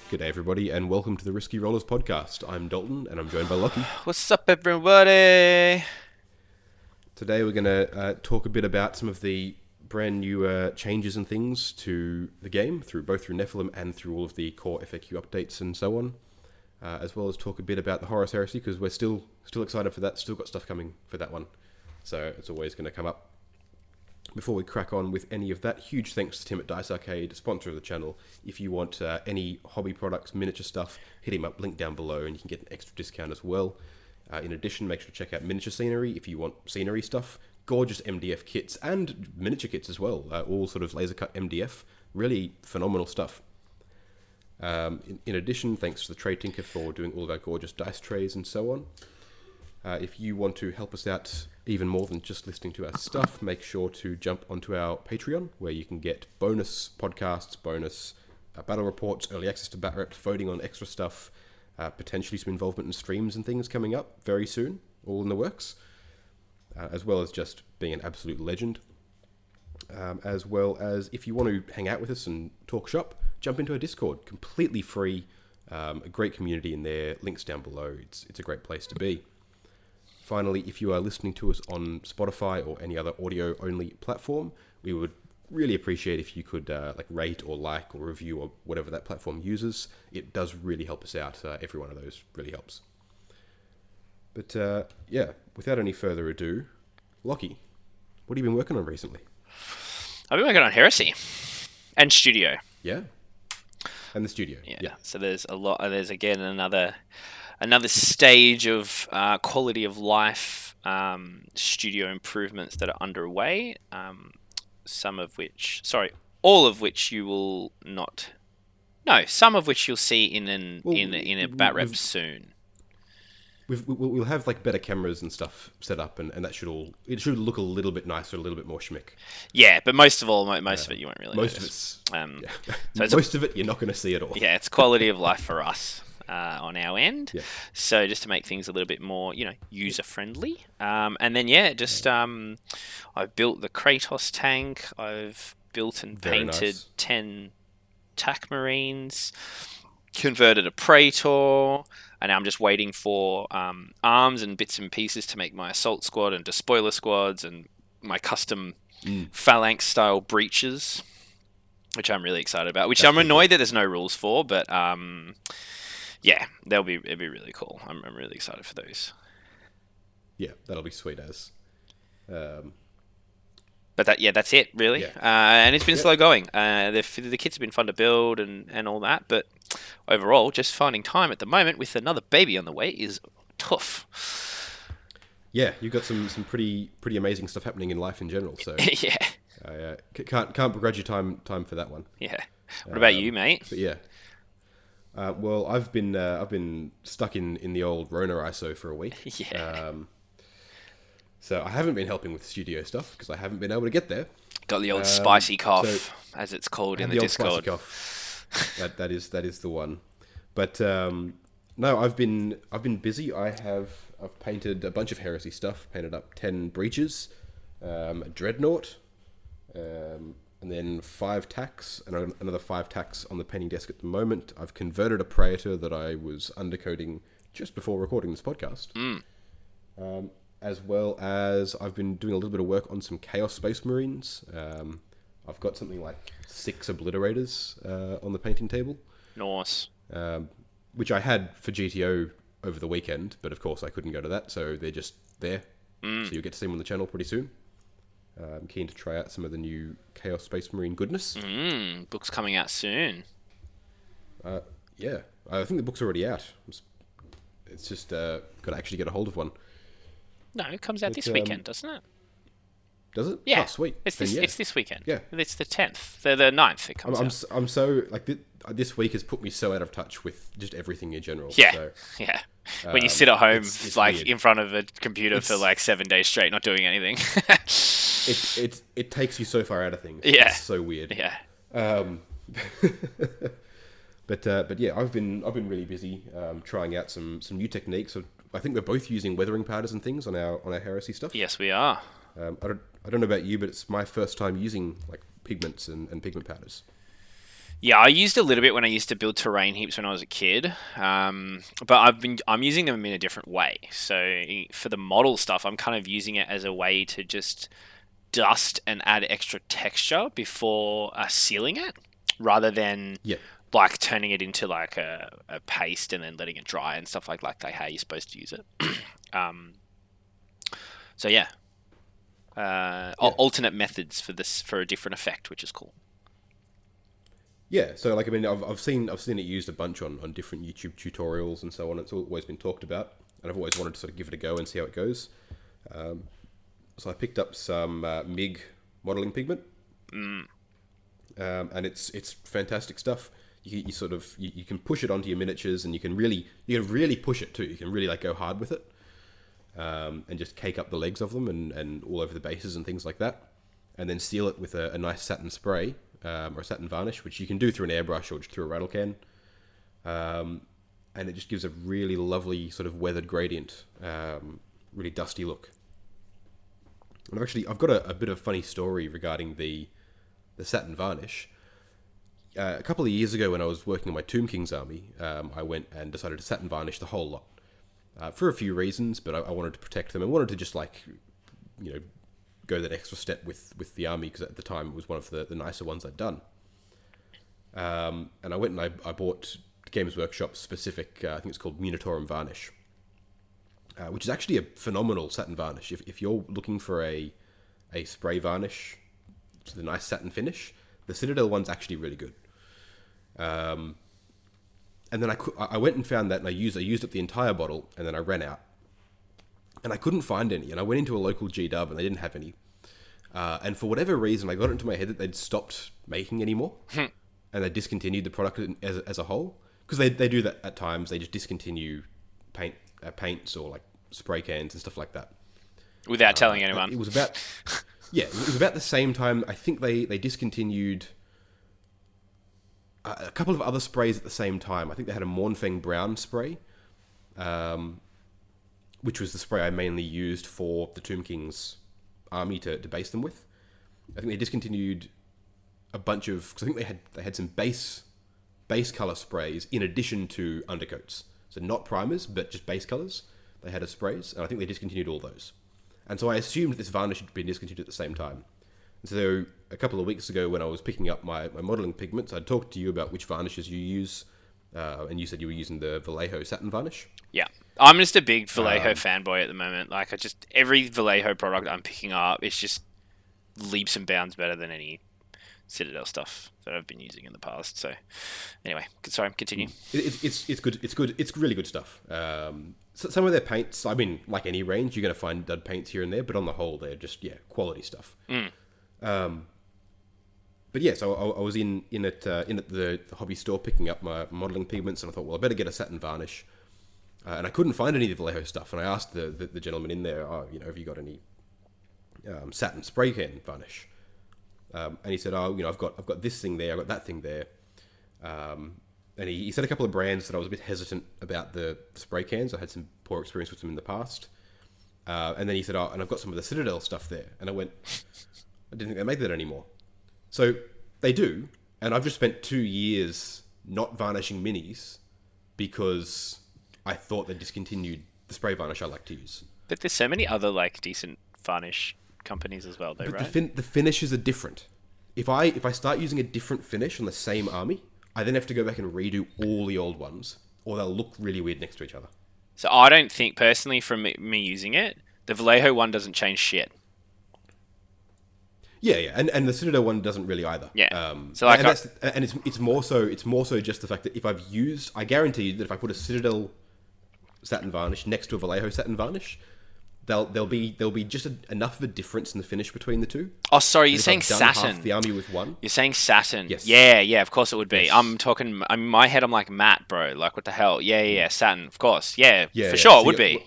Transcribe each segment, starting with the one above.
G'day everybody and welcome to the Risky Rollers podcast. I'm Dalton and I'm joined by Locky. What's up everybody? Today we're going to talk a bit about some of the brand new changes and things to the game, both through Nephilim and through all of the core FAQ updates and so on, as well as talk a bit about the Heresy because we're still excited for that, still got stuff coming for that one, so it's always going to come up. Before we crack on with any of that, huge thanks to Tim at Dice Arcade, sponsor of the channel. If you want any hobby products, miniature stuff, hit him up, link down below, and you can get an extra discount as well. In addition, make sure to check out Miniature Scenery if you want scenery stuff. Gorgeous MDF kits and miniature kits as well, all sort of laser cut MDF. Really phenomenal stuff. In addition, thanks to the Tray Tinker for doing all of our gorgeous dice trays and so on. If you want to help us out even more than just listening to our stuff, make sure to jump onto our Patreon, where you can get bonus podcasts, bonus battle reports, early access to bat reps, voting on extra stuff, potentially some involvement in streams and things coming up very soon, all in the works, as well as just being an absolute legend. As well as if you want to hang out with us and talk shop, jump into our Discord, completely free, a great community in there, links down below, it's a great place to be. Finally, if you are listening to us on Spotify or any other audio-only platform, we would really appreciate if you could rate or like or review or whatever that platform uses. It does really help us out. Every one of those really helps. But without any further ado, Locky, what have you been working on recently? I've been working on Heresy and Studio. Yeah, and the Studio. Yeah. So there's a lot. There's again another stage of quality of life studio improvements that are underway. All of which you will not. No, some of which you'll see in a bat rep soon. We'll have like better cameras and stuff set up, and that should look a little bit nicer, a little bit more schmick. Yeah, but most of it you won't really. Most notice. of it's most of it you're not going to see at all. Yeah, it's quality of life for us. On our end, yeah. So just to make things a little bit more, user friendly. And then I've built the Kratos tank. I've built and painted 10 TAC Marines, converted a Praetor, and now I'm just waiting for arms and bits and pieces to make my assault squad and despoiler squads and my custom phalanx style breaches, which I'm really excited about. Which I'm annoyed that there's no rules for, but yeah, it'd be really cool. I'm really excited for those. Yeah, that'll be sweet as. But that's it really. Yeah. And it's been slow going. The kits have been fun to build and all that, but overall, just finding time at the moment with another baby on the way is tough. Yeah, you've got some pretty amazing stuff happening in life in general. So yeah, I can't begrudge you time for that one. Yeah. What about you, mate? But yeah. Well, I've been stuck in the old Rona ISO for a week. Yeah. So I haven't been helping with studio stuff because I haven't been able to get there. Got the old spicy cough, as it's called in the Discord. Spicy cough. that is the one. But no, I've been busy. I've painted a bunch of Heresy stuff. Painted up 10 breaches, a dreadnought. And then 5 tacks, and another 5 tacks on the painting desk at the moment. I've converted a Praetor that I was undercoating just before recording this podcast. As well as I've been doing a little bit of work on some Chaos Space Marines. I've got something like 6 Obliterators on the painting table. Nice. Which I had for GTO over the weekend, but of course I couldn't go to that, so they're just there. So you'll get to see them on the channel pretty soon. I'm keen to try out some of the new Chaos Space Marine goodness. Book's coming out soon. Yeah, I think the book's already out. It's just got to actually get a hold of one. No, it comes out this weekend, doesn't it? Does it? Yeah. Oh, sweet. It's this weekend. Yeah. It's the 10th. The 9th it comes out. I'm so, this week has put me so out of touch with just everything in general. Yeah, so, yeah. When you sit at home, it's weird. In front of a computer for 7 days straight, not doing anything. It takes you so far out of things. Yeah. It's so weird. Yeah. But yeah, I've been really busy trying out some new techniques. So I think we're both using weathering powders and things on our Heresy stuff. Yes, we are. I don't know about you, but it's my first time using pigments and pigment powders. Yeah, I used a little bit when I used to build terrain heaps when I was a kid, but I'm using them in a different way. So for the model stuff, I'm kind of using it as a way to just dust and add extra texture before sealing it, rather than Yeah. like turning it into like a paste and then letting it dry and stuff like how you're supposed to use it. So yeah, alternate methods for a different effect, which is cool. Yeah, so like I mean, I've seen it used a bunch on different YouTube tutorials and so on. It's always been talked about, and I've always wanted to sort of give it a go and see how it goes. So I picked up some MIG modeling pigment, and it's fantastic stuff. You sort of you can push it onto your miniatures, and you can really push it too. You can really like go hard with it, and just cake up the legs of them and all over the bases and things like that, and then seal it with a nice satin spray. Or a satin varnish, which you can do through an airbrush or just through a rattle can. And it just gives a really lovely sort of weathered gradient, really dusty look. And I've got a bit of a funny story regarding the satin varnish. A couple of years ago when I was working on my Tomb King's army, I went and decided to satin varnish the whole lot. For a few reasons, but I wanted to protect them. I wanted to just go that extra step with the army, because at the time it was one of the nicer ones I'd done. And I went and I bought Games Workshop specific, I think it's called Munitorum Varnish, which is actually a phenomenal satin varnish. If you're looking for a spray varnish, the nice satin finish, the Citadel one's actually really good. And then I went and found that, and I used up the entire bottle, and then I ran out. And I couldn't find any, and I went into a local G-Dub, and they didn't have any. And for whatever reason, I got it into my head that they'd stopped making any more, and they discontinued the product as a whole. Because they do that at times. They just discontinue paints or like spray cans and stuff like that. Without telling anyone. It was about the same time. I think they discontinued a couple of other sprays at the same time. I think they had a Mornfeng Brown spray, which was the spray I mainly used for the Tomb King's army to base them with. I think they discontinued a bunch of, because I think they had some base color sprays in addition to undercoats. So not primers, but just base colors. They had as sprays, and I think they discontinued all those. And so I assumed this varnish had been discontinued at the same time. And so a couple of weeks ago, when I was picking up my modeling pigments, I talked to you about which varnishes you use, and you said you were using the Vallejo satin varnish. Yeah. I'm just a big Vallejo fanboy at the moment. Like, every Vallejo product I'm picking up, it's just leaps and bounds better than any Citadel stuff that I've been using in the past. So, anyway, sorry, continue. It's good. It's good. It's really good stuff. So some of their paints, I mean, like any range, you're going to find dud paints here and there, but on the whole, they're just quality stuff. But yeah, so I was in at the hobby store picking up my modeling pigments, and I thought, well, I better get a satin varnish. And I couldn't find any of the Vallejo stuff, and I asked the gentleman in there, have you got any satin spray can varnish? And he said, I've got this thing there, I've got that thing there. And he said a couple of brands that I was a bit hesitant about the spray cans. I had some poor experience with them in the past. And then he said, and I've got some of the Citadel stuff there. And I went, I didn't think they make that anymore. So they do, and I've just spent 2 years not varnishing minis because I thought they discontinued the spray varnish I like to use. But there's so many other like decent varnish companies as well, though, but right? The finishes are different. If I start using a different finish on the same army, I then have to go back and redo all the old ones, or they'll look really weird next to each other. So I don't think, personally, from me using it, the Vallejo one doesn't change shit. Yeah, and the Citadel one doesn't really either. Yeah. So like, it's more so just the fact that if I guarantee you that if I put a Citadel satin varnish next to a Vallejo satin varnish, there'll be just enough of a difference in the finish between the two. Oh, sorry, you're saying satin. Half the army with one. You're saying satin. Yes. Yeah, of course it would be. Yes. I'm talking, in my head, I'm like, matte, bro. Like, what the hell? Yeah, satin, of course. Yeah, for sure, so it would be.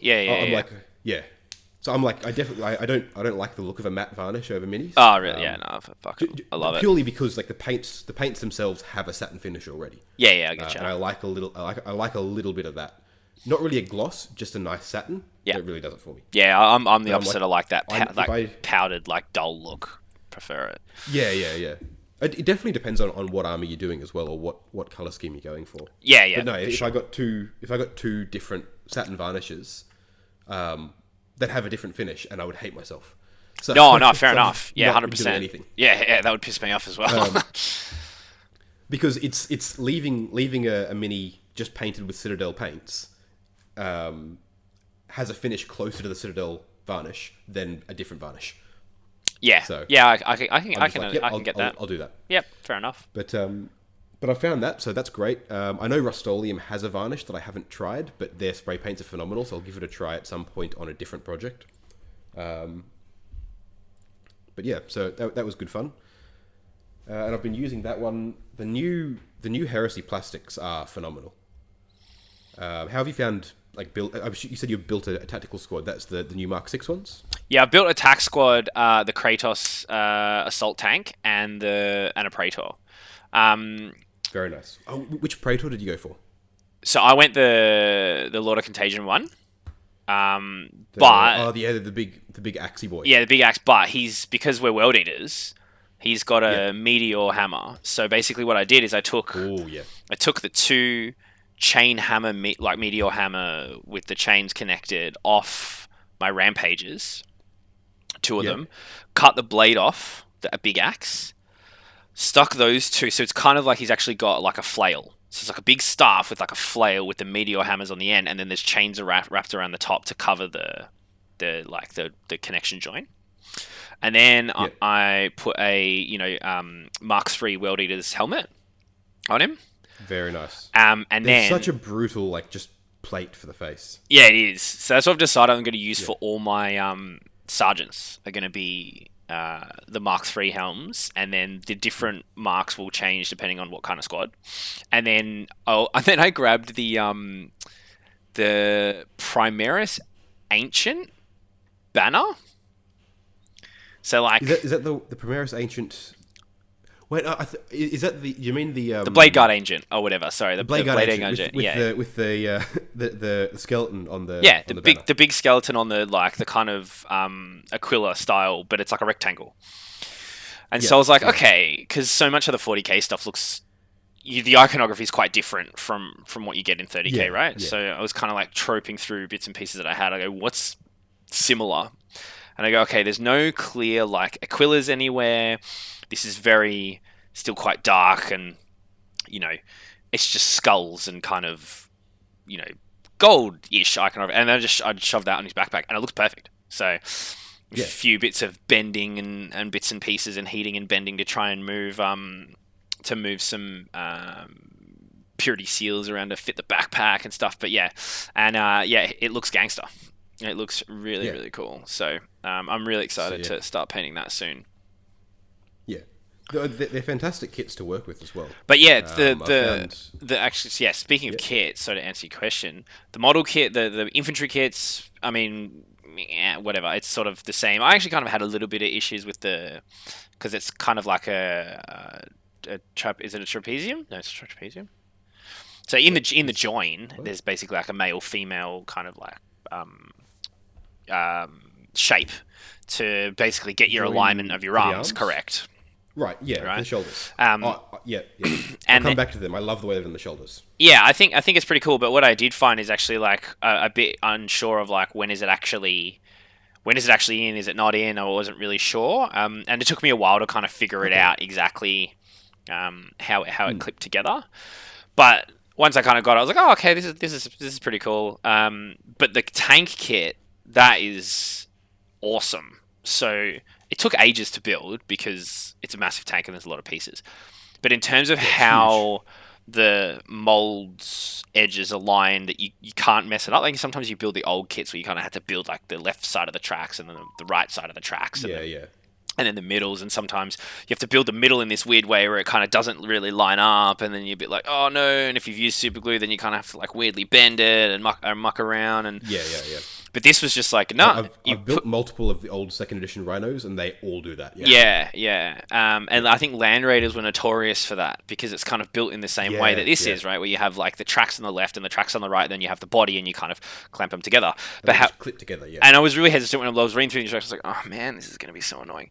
So I'm like, I don't like the look of a matte varnish over minis. Oh, really? No, fuck it. I love it. Purely because like the paints themselves have a satin finish already. Yeah, I get you. And I like a little bit of that. Not really a gloss, just a nice satin. Yeah, that really does it for me. Yeah, I'm the opposite. I like that powdered, like dull look. Prefer it. Yeah. It definitely depends on what armor you're doing as well, or what color scheme you're going for. Yeah, yeah. But no, if I got two different satin varnishes, that have a different finish, and I would hate myself. So, No, fair enough. Yeah, 100%. Yeah, that would piss me off as well. Because it's leaving a mini just painted with Citadel paints, has a finish closer to the Citadel varnish than a different varnish. Yeah, so I can get that. I'll do that. Yep, fair enough. But I found that, so that's great. I know Rust-Oleum has a varnish that I haven't tried, but their spray paints are phenomenal, so I'll give it a try at some point on a different project. But yeah, so that was good fun. And I've been using that one. The new Heresy plastics are phenomenal. How have you found, like, build? You said you built a tactical squad. That's the new Mark 6 ones? Yeah, I built a tac squad, the Kratos assault tank, and a Praetor. Very nice. Oh, which Praetor did you go for? So I went the Lord of Contagion one. The big axey boy. Yeah, the big axe. But because we're world eaters, he's got a meteor hammer. So basically, what I did is I took the two chain hammer, meteor hammer with the chains connected off my rampages, two of them, cut the blade off a big axe, stuck those two. So it's kind of like he's actually got like a flail. So it's like a big staff with like a flail with the meteor hammers on the end, and then there's chains wrapped around the top to cover the connection joint. And then I put a Mark III World Eater's helmet on him. Very nice. And then such a brutal just plate for the face. Yeah, it is. So that's what I've decided I'm going to use for all my sergeants. Are going to be the Mark III helms, and then the different marks will change depending on what kind of squad. And then I grabbed the Primaris Ancient banner. So like, is that the Primaris Ancient? Wait, is that you mean the Blade Guard Ancient or whatever? Sorry, the Blade Guard Ancient. With the skeleton on the the big skeleton on the kind of Aquila style, but it's like a rectangle. And so I was like, okay, because so much of the 40k stuff looks, the iconography is quite different from what you get in 30k, right? Yeah. So I was kind of like troping through bits and pieces that I had. I go, what's similar? And I go, okay, there's no clear like Aquilas anywhere. This is still quite dark, and it's just skulls and kind of gold-ish iconography. And then I'd shoved that on his backpack, and it looks perfect. So a few bits of bending and bits and pieces and heating and bending to try and move some purity seals around to fit the backpack and stuff. But it looks gangster. It looks really, really cool. So I'm really excited to start painting that soon. Yeah, they're fantastic kits to work with as well. But speaking of kits, so to answer your question, the model kit, the infantry kits, I mean, whatever, it's sort of the same. I actually kind of had a little bit of issues with because it's kind of like is it a trapezium? No, it's a trapezium. So in the join, there's basically like a male female kind of like shape to basically get your alignment of your arms correct. Right, the shoulders. And I'll come back to them. I love the way they're in the shoulders. Yeah, I think it's pretty cool. But what I did find is actually like a bit unsure of like when is it actually in? Is it not in? I wasn't really sure. And it took me a while to kind of figure it out exactly how it clipped together. But once I kind of got it, I was like, oh, okay, this is pretty cool. But the tank kit, that is awesome. So it took ages to build because it's a massive tank and there's a lot of pieces. But in terms of how the molds edges align, that you can't mess it up. Like sometimes you build the old kits where you kind of have to build like the left side of the tracks and then the right side of the tracks. And then the middles, and sometimes you have to build the middle in this weird way where it kind of doesn't really line up, and then you're a bit like, oh no, and if you've used super glue, then you kind of have to like weirdly bend it and muck around. And But this was just like, no, I've built multiple of the old second edition rhinos, and they all do that. Yeah. And I think Land Raiders were notorious for that because it's kind of built in the same way that this is, right? Where you have like the tracks on the left and the tracks on the right, then you have the body, and you kind of clamp them together. But how clip together, yeah. And I was really hesitant when I was reading through the instructions. I was like, oh man, this is going to be so annoying.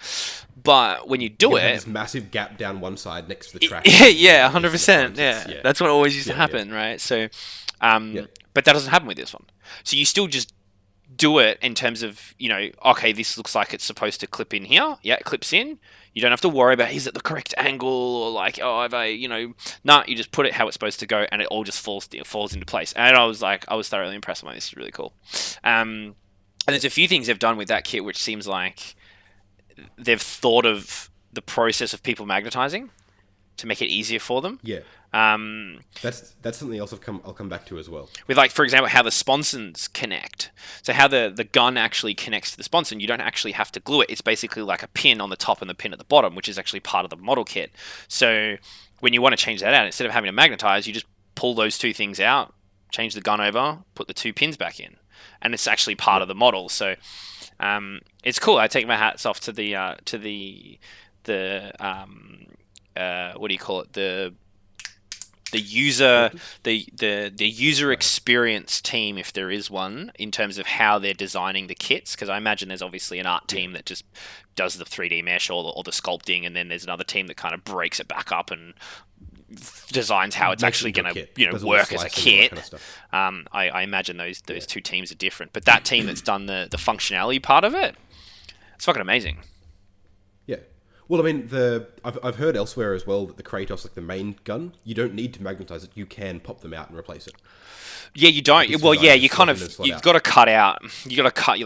But when you do it, this massive gap down one side next to the track. 100%. Yeah, that's what always used to happen, right? So, but that doesn't happen with this one. So you still just do it in terms of, okay, this looks like it's supposed to clip in here. Yeah, it clips in. You don't have to worry about, is it the correct angle, or like, have I, nah, you just put it how it's supposed to go, and it all just falls into place. And I was thoroughly impressed. I'm like, this is really cool. And there's a few things they've done with that kit, which seems like they've thought of the process of people magnetizing to make it easier for them. Yeah. That's something else I'll come back to as well. With, like, for example, how the sponsons connect. So how the gun actually connects to the sponson, you don't actually have to glue it. It's basically like a pin on the top and the pin at the bottom, which is actually part of the model kit. So when you want to change that out, instead of having to magnetize, you just pull those two things out, change the gun over, put the two pins back in, and it's actually part of the model. So it's cool. I take my hats off to the what do you call it? The user experience team, if there is one, in terms of how they're designing the kits, because I imagine there's obviously an art team that just does the 3D mesh or the sculpting, and then there's another team that kind of breaks it back up and designs how it's actually going to work as a kit. Kind of I imagine those two teams are different, but that team that's done the functionality part of it, it's fucking amazing. Yeah. Well, I mean, I've heard elsewhere as well that the Kratos, like the main gun, you don't need to magnetize it. You can pop them out and replace it. Yeah, you don't. Well, yeah, you've got to cut out. You got to cut. You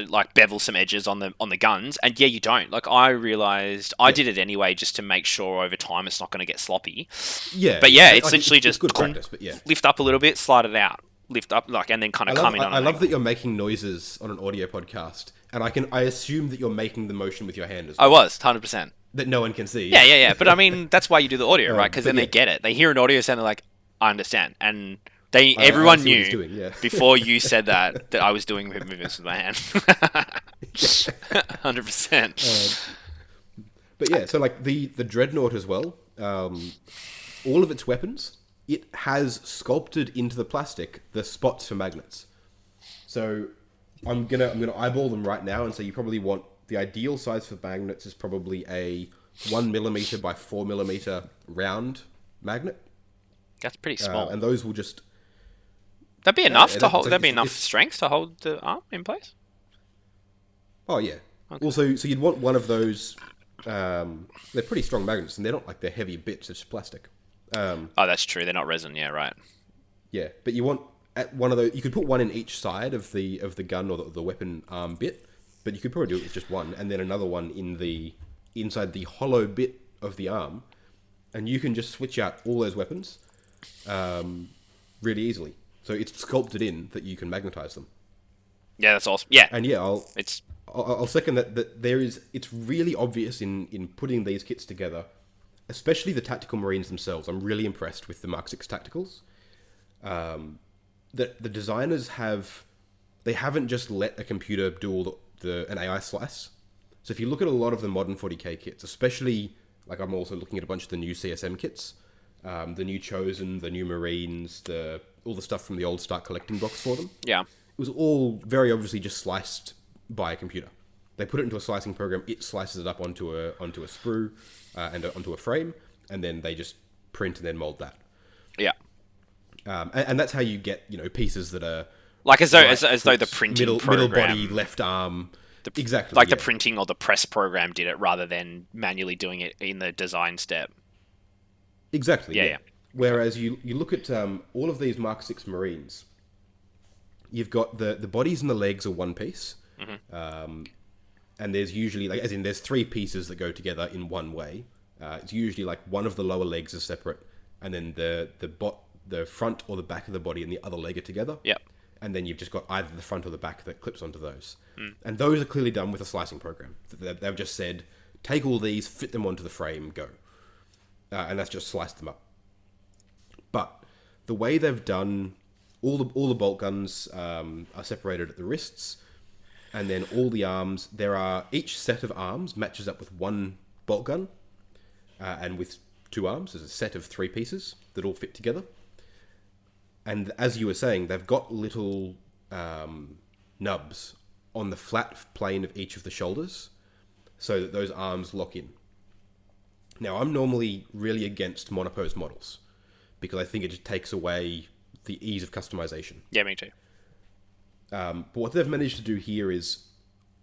like bevel some edges on the guns, and yeah, you don't. Like, I realized I did it anyway just to make sure over time it's not going to get sloppy. Yeah, but yeah, it's literally it's good practice. But yeah, lift up a little bit, slide it out, lift up, and then kind of come in. I love that you're making noises on an audio podcast, and I assume that you're making the motion with your hand as well. I was 100%. That no one can see. Yeah. But I mean, that's why you do the audio, right? Because then they get it. They hear an audio sound, they're like, I understand, and everyone knew before you said that I was doing movements with my hand. 100%. But yeah, so like the Dreadnought as well, all of its weapons, it has sculpted into the plastic the spots for magnets. So I'm gonna eyeball them right now and say you probably want the ideal size for magnets is probably a 1mm by 4mm round magnet. That's pretty small. And those will just... That'd be enough to hold. That'd be enough strength to hold the arm in place. Oh yeah. Okay. Also, so you'd want one of those. They're pretty strong magnets, and they're not like they're heavy bits. It's plastic. Oh, that's true. They're not resin. Yeah, right. Yeah, but you want one of those. You could put one in each side of the gun or the weapon arm bit, but you could probably do it with just one, and then another one inside the hollow bit of the arm, and you can just switch out all those weapons really easily. So it's sculpted in that you can magnetize them. Yeah, that's awesome. Yeah, and yeah, I'll second that. It's really obvious in putting these kits together, especially the tactical marines themselves. I'm really impressed with the Mark 6 tacticals. That the designers haven't just let a computer do all an AI slice. So if you look at a lot of the modern 40k kits, especially like I'm also looking at a bunch of the new CSM kits, the new Chosen, the new Marines, all the stuff from the old Start collecting box for them. Yeah. It was all very obviously just sliced by a computer. They put it into a slicing program, it slices it up onto a sprue and onto a frame, and then they just print and then mold that. Yeah. And that's how you get, pieces that are like as though the printing middle body, left arm. Exactly. Like the printing or the press program did it rather than manually doing it in the design step. Exactly. Yeah. Whereas you look at all of these Mark 6 Marines, you've got the bodies and the legs are one piece. Mm-hmm. And there's usually, there's three pieces that go together in one way. It's usually like one of the lower legs is separate, and then the front or the back of the body and the other leg are together. Yep. And then you've just got either the front or the back that clips onto those. And those are clearly done with a slicing program. They've just said, take all these, fit them onto the frame, go. And that's just sliced them up. But the way they've done all the bolt guns are separated at the wrists, and then all the arms. Each set of arms matches up with one bolt gun, and with two arms. There's a set of 3 pieces that all fit together. And as you were saying, they've got little nubs on the flat plane of each of the shoulders, so that those arms lock in. Now, I'm normally really against monopose models, because I think it just takes away the ease of customization. Yeah, me too. But what they've managed to do here is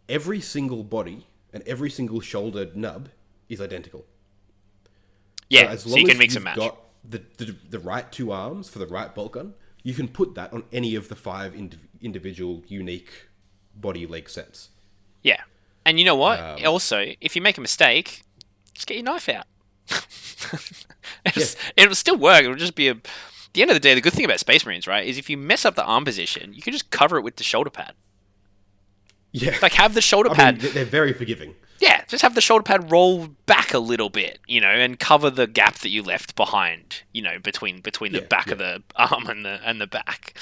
every single body and every single shoulder nub is identical. Yeah, so you can mix and match. Got the right 2 arms for the right bolt gun, you can put that on any of the 5 individual unique body leg sets. Yeah. And you know what? Also, if you make a mistake, just get your knife out. It'll still work. It'll just be at the end of the day, the good thing about Space Marines, right, is if you mess up the arm position, you can just cover it with the shoulder pad. Yeah. Like, have the shoulder pad... they're very forgiving. Yeah, just have the shoulder pad roll back a little bit, and cover the gap that you left behind, between the back of the arm and the back.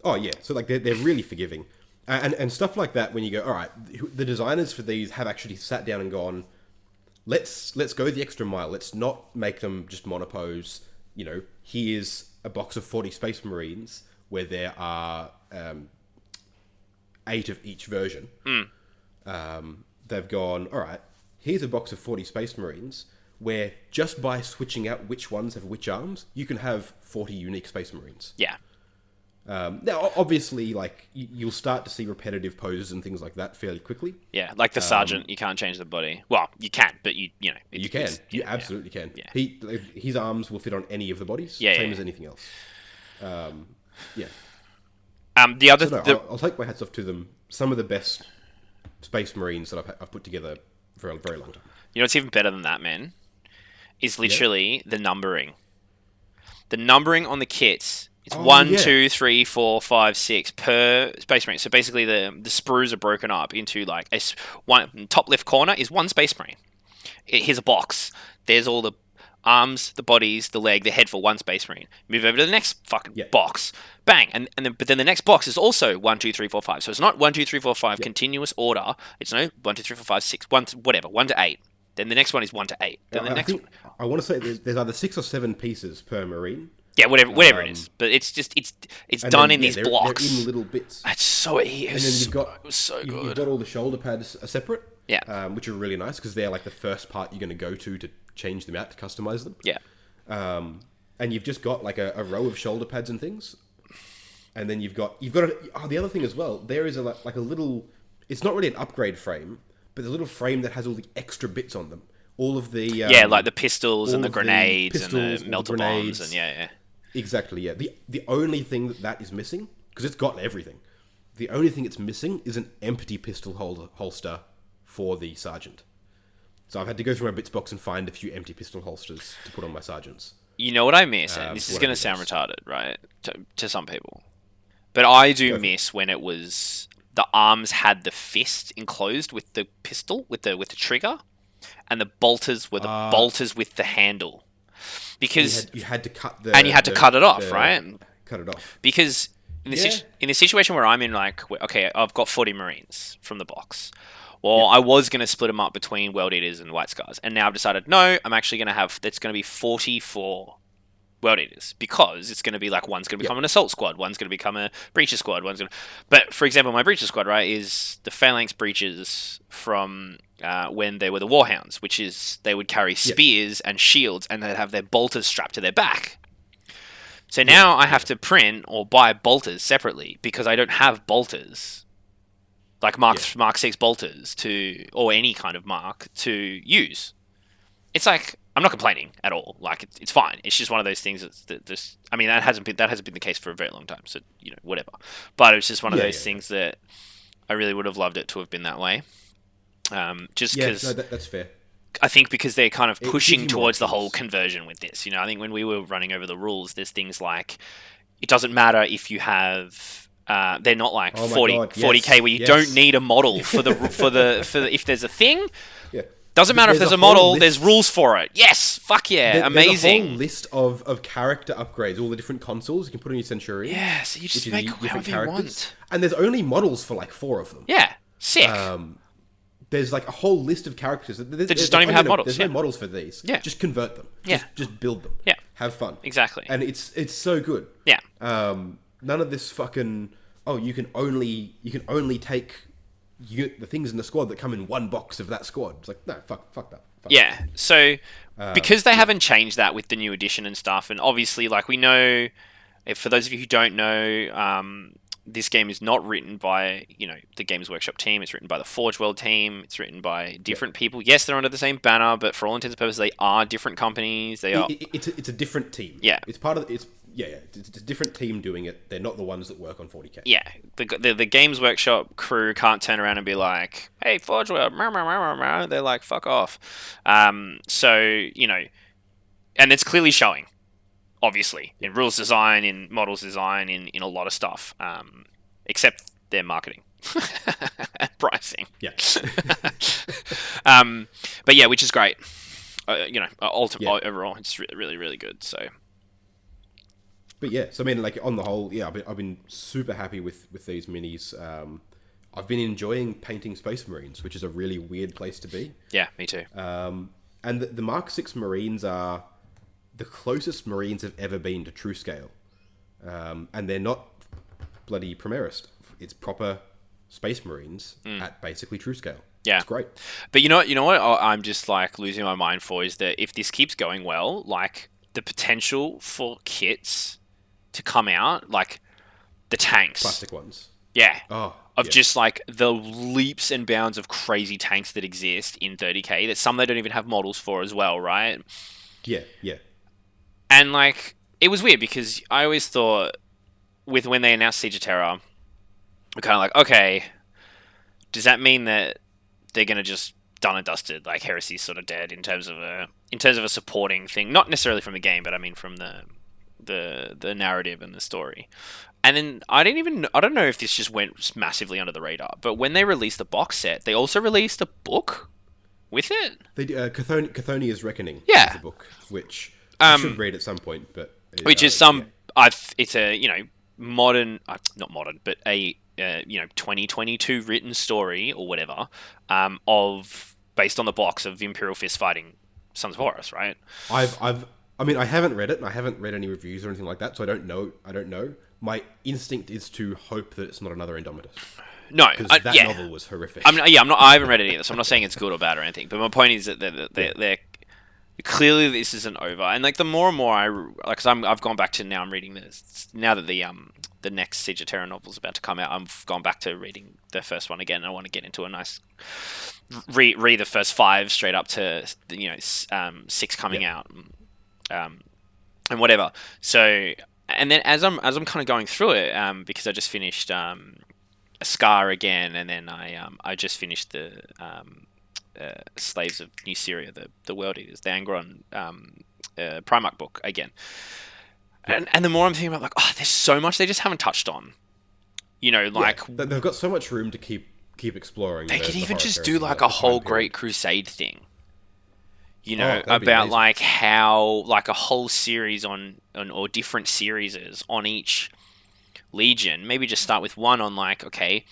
Oh, yeah. So, like, they're really forgiving. And stuff like that, when you go, all right, the designers for these have actually sat down and gone, let's go the extra mile. Let's not make them just monopose. Here's a box of 40 Space Marines where there are 8 of each version. They've gone, all right, here's a box of 40 Space Marines where just by switching out which ones have which arms, you can have 40 unique Space Marines. Yeah. Now, obviously, like, you'll start to see repetitive poses and things like that fairly quickly. Yeah, like the Sergeant, you can't change the body. Well, you can, but you can. You absolutely can. Yeah. His arms will fit on any of the bodies, same as anything else. Yeah. I'll take my hats off to them. Some of the best Space Marines that I've put together for a very long time. You know what's even better than that, man? Is literally the numbering. The numbering on the kits... It's 1, 2, 3, 4, 5, 6 per Space Marine. So basically, the sprues are broken up into like one top left corner is 1 Space Marine. Here's a box. There's all the arms, the bodies, the leg, the head for 1 Space Marine. Move over to the next fucking box. Bang, but then the next box is also 1, 2, 3, 4, 5. So it's not 1, 2, 3, 4, 5 continuous order. It's 1, 2, 3, 4, 5, 6, 1, whatever, 1 to 8. Then the next one is 1 to 8. Then the next. I want to say there's either 6 or 7 pieces per Marine. Yeah, whatever it is, but it's done in these blocks. They're in little bits. It's so easy. And then you've got so good. You've got all the shoulder pads are separate. Yeah. Which are really nice because they're like the first part you're going to go to change them out to customize them. Yeah. And you've just got like a row of shoulder pads and things, and then you've got the other thing as well. There is a little. It's not really an upgrade frame, but a little frame that has all the extra bits on them. All of the like the pistols and the grenades and the melter bombs and Exactly, yeah. The only thing that is missing, because it's got everything, the only thing it's missing is an empty pistol holster for the Sergeant. So I've had to go through my bits box and find a few empty pistol holsters to put on my Sergeants. You know what I miss? And this is going to sound retarded, right? To some people. But I do miss when it was... The arms had the fist enclosed with the pistol, with the trigger, and the bolters were the bolters with the handle. Because you had to cut the... And you had to cut it off, right? Cut it off. Because in the situation where I'm in, like, okay, I've got 40 Marines from the box. Well, I was going to split them up between World Eaters and White Scars. And now I've decided, no, I'm actually going to have... It's going to be 44 World Eaters. Because it's going to be like, one's going to become an Assault Squad. One's going to become a Breacher Squad. But, for example, my Breacher Squad, right, is the Phalanx Breachers from... when they were the Warhounds, which is they would carry spears and shields and they'd have their bolters strapped to their back. So now I have to print or buy bolters separately because I don't have bolters, like Mark 6 bolters or any kind of Mark to use. It's like, I'm not complaining at all. Like, it's fine. It's just one of those things that hasn't been the case for a very long time. So, whatever. But it's just one of those things that I really would have loved it to have been that way. Just because that's fair. I think because they're kind of pushing towards the whole conversion with this. I think when we were running over the rules, there's things like it doesn't matter if you have they're not like 40k where you don't need a model for if there's a thing. Yeah. Doesn't matter if there's a model, there's list. rules for it. Yes! Fuck yeah, amazing. There's a whole list of character upgrades, all the different consoles you can put on your Centurion. Yeah, so you just make whatever you want. And there's only models for like 4 of them. Yeah, sick. There's like a whole list of characters. They just don't even have models. There's no models for these. Yeah. Just convert them. Just build them. Yeah. Have fun. Exactly. And it's so good. Yeah. None of this fucking, you can only take the things in the squad that come in one box of that squad. It's like, no, fuck that. Yeah, so because they haven't changed that with the new edition and stuff, and obviously, like, we know, for those of you who don't know, this game is not written by, the Games Workshop team. It's written by the Forge World team. It's written by different people. Yes, they're under the same banner, but for all intents and purposes, they are different companies. They are. It's a different team. Yeah, it's part of it's. Yeah, it's a different team doing it. They're not the ones that work on 40K. Yeah, the Games Workshop crew can't turn around and be like, "Hey, Forge World," they're like, "Fuck off." So and it's clearly showing, obviously, in rules design, in models design, in a lot of stuff, except their marketing and pricing. Yeah. But yeah, which is great. Overall, it's really, really good. So. But yeah, so I mean, like, on the whole, yeah, I've been super happy with these minis. I've been enjoying painting Space Marines, which is a really weird place to be. Yeah, me too. And the Mark 6 Marines are the closest Marines have ever been to true scale. And they're not bloody Primerist. It's proper Space Marines at basically true scale. Yeah. It's great. But you know what I'm just, like, losing my mind for is that if this keeps going well, like, the potential for kits to come out, like the tanks, plastic ones, just like the leaps and bounds of crazy tanks that exist in 30K, that some they don't even have models for as well, right? Yeah. And like, it was weird because I always thought when they announced Siege of Terror, we're kind of like, okay, does that mean that they're gonna just done and dusted, like Heresy's sort of dead in terms of a supporting thing, not necessarily from the game, but I mean from the narrative and the story. And then I don't know if this just went massively under the radar, but when they released the box set, they also released a book with it. They Chthonia's Reckoning. Yeah, is the book, which I should read at some point, but it's a modern, not modern, but a 2022 written story or whatever, based on the box of Imperial Fist fighting Sons of Horus, right? I haven't read it, and I haven't read any reviews or anything like that, so I don't know. My instinct is to hope that it's not another Indomitus. No, because that novel was horrific. I haven't read it either, so I'm not saying it's good or bad or anything. But my point is that they're clearly this isn't over, and like the more and more because I've gone back to now. I'm reading this now that the next Siege of Terror novel is about to come out. I've gone back to reading the first one again. And I want to get into a nice read the first 5 straight up to 6 coming out. And whatever. So, and then as I'm kind of going through it, because I just finished Scar again, and then I just finished the Slaves of New Syria, the World Eaters, the Angron Primarch book again. And the more I'm thinking about, like, there's so much they just haven't touched on. They've got so much room to keep exploring. They could even just do like a whole Great Crusade thing. About like how, like, a whole series on or different series on each legion. Maybe just start with one on, like, okay,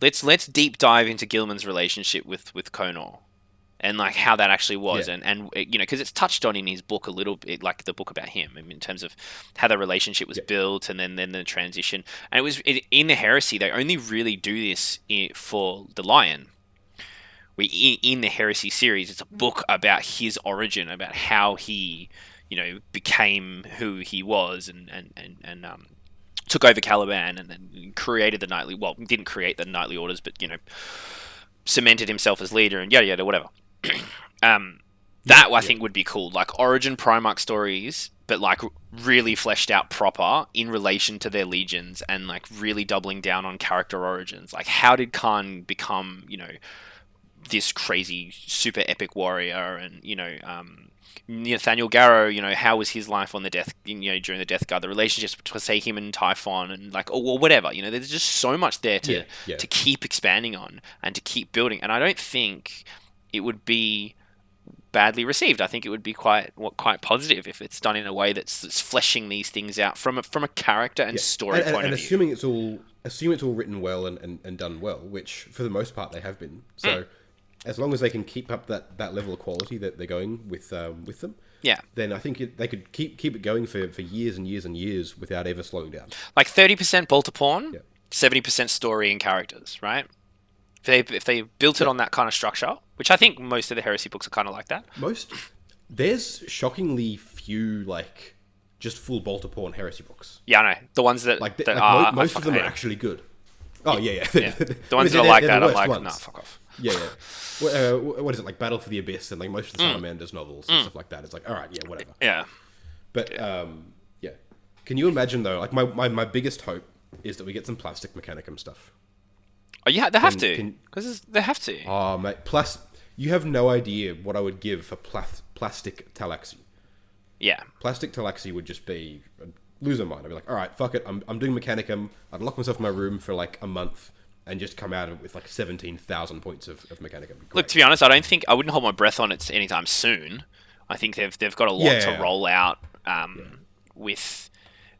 let's deep dive into Gilman's relationship with Conor, and like how that actually was, and because it's touched on in his book a little bit, like the book about him, in terms of how the relationship was built, and then the transition. And it was in the Heresy, they only really do this for the Lion. In the Heresy series, it's a book about his origin, about how he, became who he was, and took over Caliban, and then created the Knightly. Well, didn't create the Knightly Orders, but cemented himself as leader, and yada yada, whatever. I think would be cool, like origin Primarch stories, but like really fleshed out proper in relation to their legions, and like really doubling down on character origins. Like, how did Khan become, this crazy super epic warrior, and Nathaniel Garrow, how was his life on the during the Death Guard, the relationships between, say, him and Typhon, and like, or whatever, there's just so much there to keep expanding on and to keep building. And I don't think it would be badly received. I think it would be quite positive if it's done in a way that's fleshing these things out from a character and story point of view. Assuming it's all written well and done well, which for the most part they have been. So as long as they can keep up that level of quality that they're going with them, then I think they could keep it going for years and years and years without ever slowing down. Like 30% bolter porn, 70% story and characters, right? If they built it on that kind of structure, which I think most of the Heresy books are kind of like that. There's shockingly few like just full bolter porn Heresy books. Yeah, I know. The ones that most of them are actually good. Oh yeah. The ones that are like that, I'm like, nah, fuck off. Yeah. What is it, like Battle for the Abyss and like most of the Salamanders novels and stuff like that? It's like, all right, yeah, whatever. Yeah. But can you imagine though? Like my biggest hope is that we get some plastic Mechanicum stuff. Oh yeah, they have to, because they have to. Oh mate, you have no idea what I would give for plastic Talaxi. Yeah. Plastic Talaxi would just be a loser mine. I'd be like, all right, fuck it, I'm doing Mechanicum. I'd lock myself in my room for like a month and just come out of it with like 17,000 points of Mechanicum. Look, to be honest, I wouldn't hold my breath on it anytime soon. I think they've got a lot to roll out with,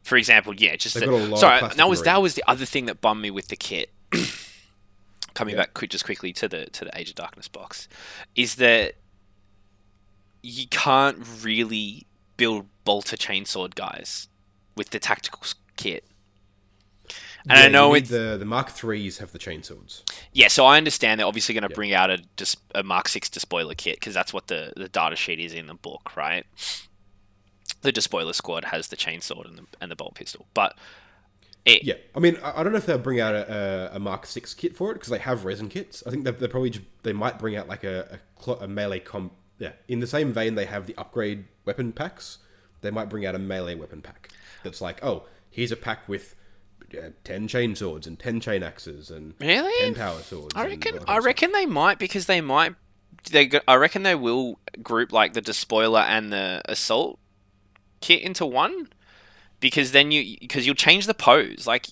for example, that was the other thing that bummed me with the kit. Coming back quickly to the Age of Darkness box, is that you can't really build bolter chainsword guys with the tactical kit. And I know the Mark IIIs have the chainswords. Yeah, so I understand they're obviously going to bring out a Mark VI despoiler kit, because that's what the data sheet is in the book, right? The despoiler squad has the chainsword and the bolt pistol, but I mean, I don't know if they'll bring out a Mark VI kit for it, because they have resin kits. I think they probably they might bring out like a melee in the same vein they have the upgrade weapon packs. They might bring out a melee weapon pack that's like, oh, here's a pack with 10 chainswords and 10 chain axes and 10 power swords. I reckon they might, because I reckon they will group like the despoiler and the assault kit into one. Because then you'll change the pose. Like,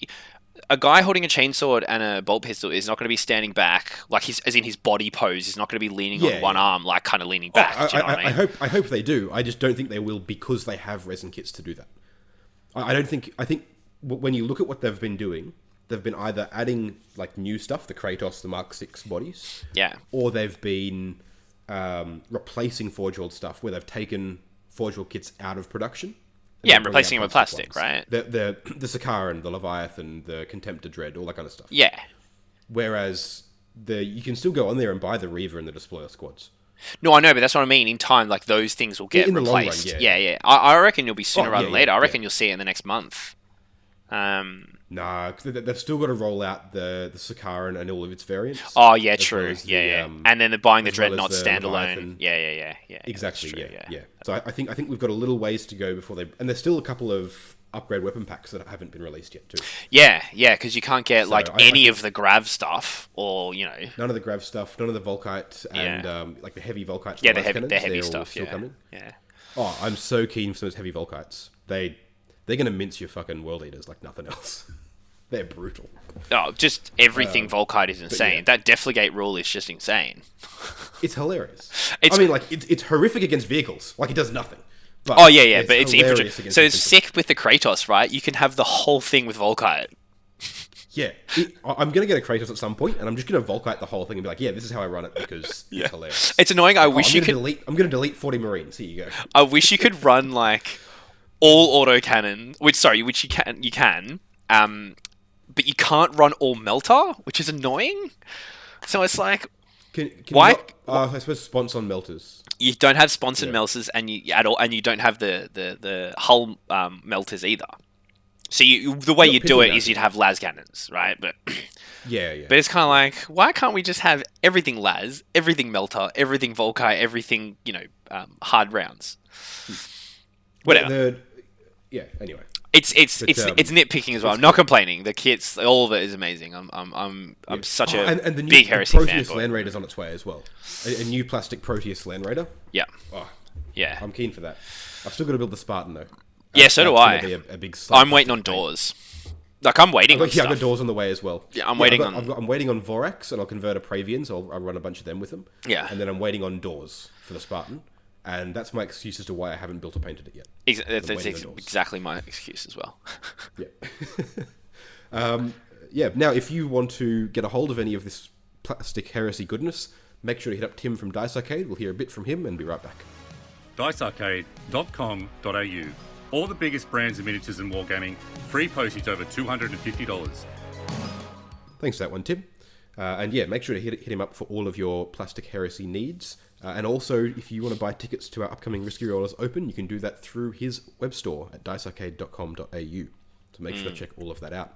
a guy holding a chainsword and a bolt pistol is not going to be standing back, like as in his body pose. He's not going to be leaning on one arm, like kind of leaning back. Do you know what I mean? I hope they do. I just don't think they will, because they have resin kits to do that. I think when you look at what they've been doing, they've been either adding like new stuff, the Kratos, the Mark VI bodies, or they've been replacing Forge World stuff, where they've taken Forge World kits out of production. Yeah, and replacing them with plastic, right? The Sakaran, the Leviathan, the Contemptor Dread, all that kind of stuff. Yeah. Whereas you can still go on there and buy the Reaver and the Despoiler squads. No, I know, but that's what I mean. In time, like, those things will get replaced. Yeah. I reckon you'll be sooner rather than later. I reckon you'll see it in the next month. Nah, they've still got to roll out the Sakaran and all of its variants. Oh, yeah, true. And then they're buying the Dreadnought standalone. Yeah. Exactly, yeah. So I think we've got a little ways to go before and there's still a couple of upgrade weapon packs that haven't been released yet, too. Yeah, because you can't get, any of the Grav stuff, or, you know... None of the Grav stuff, none of the Volkite, and, the heavy Volkite. Yeah, the heavy stuff, still coming. Yeah. Oh, I'm so keen for those heavy Volkites. They're going to mince your fucking World Eaters like nothing else. They're brutal. Oh, just everything Volkite is insane. That Defligate rule is just insane. It's hilarious. It's horrific against vehicles. Like, it does nothing. But but it's infantry. So it's sick with the Kratos, right? You can have the whole thing with Volkite. Yeah. I'm going to get a Kratos at some point, and I'm just going to Volkite the whole thing and be like, yeah, this is how I run it, because it's hilarious. It's annoying. I'm going to delete 40 Marines. Here you go. I wish you could run, like, all autocannon, which you can, but you can't run all melter, which is annoying. So it's like, why? I suppose sponsor on melters. You don't have sponsored melters, and you don't have the hull melters either. So the way you do it is you'd have las cannons, right? But yeah. But it's kind of like, why can't we just have everything las, everything melter, everything Volkite, everything hard rounds? Whatever. Anyway. It's nitpicking as well. I'm not complaining. The kits, all of it is amazing. I'm such a and the new big Heresy Proteus fanboy. Land Raider's on its way as well. A new plastic Proteus Land Raider. Yeah. Oh, yeah. I'm keen for that. I've still got to build the Spartan though. Yeah, so do I. Be a big I'm waiting on doors. Like, I'm waiting on I've stuff. got doors on the way as well. Yeah, I'm waiting on... I'm waiting on Vorax, and I'll convert a Praevian, so I'll run a bunch of them with them. Yeah. And then I'm waiting on doors for the Spartan, and that's my excuse as to why I haven't built or painted it yet. That's exactly my excuse as well. Yeah. Now, if you want to get a hold of any of this plastic heresy goodness, make sure to hit up Tim from Dice Arcade. We'll hear a bit from him and be right back. dicearcade.com.au. All the biggest brands of miniatures and wargaming. Free postage over $250. Thanks for that one, Tim. And yeah, make sure to hit him up for all of your plastic heresy needs. And also, if you want to buy tickets to our upcoming Risky Rollers Open, you can do that through his web store at dicearcade.com.au. So make sure to check all of that out.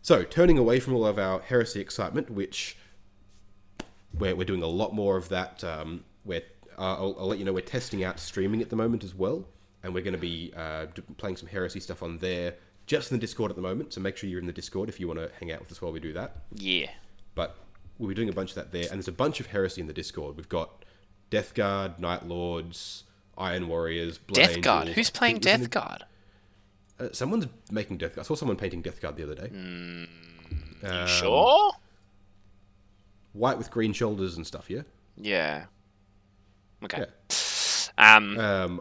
So, turning away from all of our heresy excitement, which we're doing a lot more of that. I'll let you know we're testing out streaming at the moment as well. And we're going to be playing some heresy stuff on there, just in the Discord at the moment. So make sure you're in the Discord if you want to hang out with us while we do that. Yeah. But we'll be doing a bunch of that there. And there's a bunch of heresy in the Discord. We've got Death Guard, Night Lords, Iron Warriors, Blood Death Angels. Guard? Who's playing Death Guard? Someone's making Death Guard. I saw someone painting Death Guard the other day. You sure? White with green shoulders and stuff, yeah? Yeah. Okay. Yeah.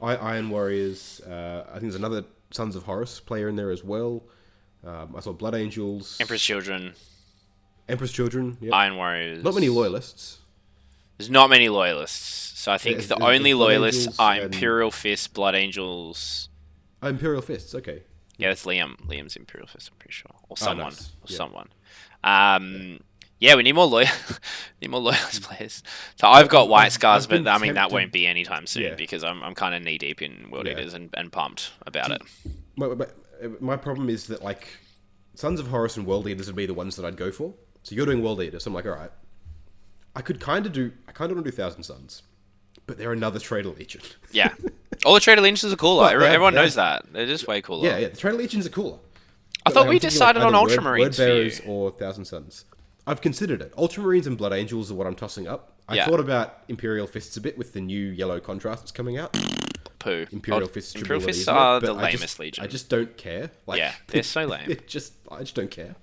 Iron Warriors. I think there's another Sons of Horus player in there as well. I saw Blood Angels. Emperor's Children. Yep. Iron Warriors. Not many loyalists. There's not many loyalists. So I think the only loyalists Angels are and... Imperial Fist, Blood Angels. Oh, Imperial Fists, okay. Yeah, that's Liam. Liam's Imperial Fist, I'm pretty sure. Or someone. Nice. Yeah, we need more loyalist players. So I've got White Scars, but I mean that won't be anytime soon because I'm kind of knee deep in World Eaters and pumped about it. My problem is that like Sons of Horus and World Eaters would be the ones that I'd go for. So you're doing World Eaters, so I'm like, all right, I kind of want to do Thousand Suns, but they're another Traitor Legion. Yeah, all the Traitor Legions are cooler. Everyone knows that. They're just way cooler. Yeah, the Traitor Legions are cooler. I thought we decided on Ultramarines Word Bearers or Thousand Suns. I've considered it. Ultramarines and Blood Angels are what I'm tossing up. I thought about Imperial Fists a bit with the new yellow contrast that's coming out. Poo. Imperial Fists are the lamest legion. I just don't care. Like, yeah, they're so lame. I just don't care.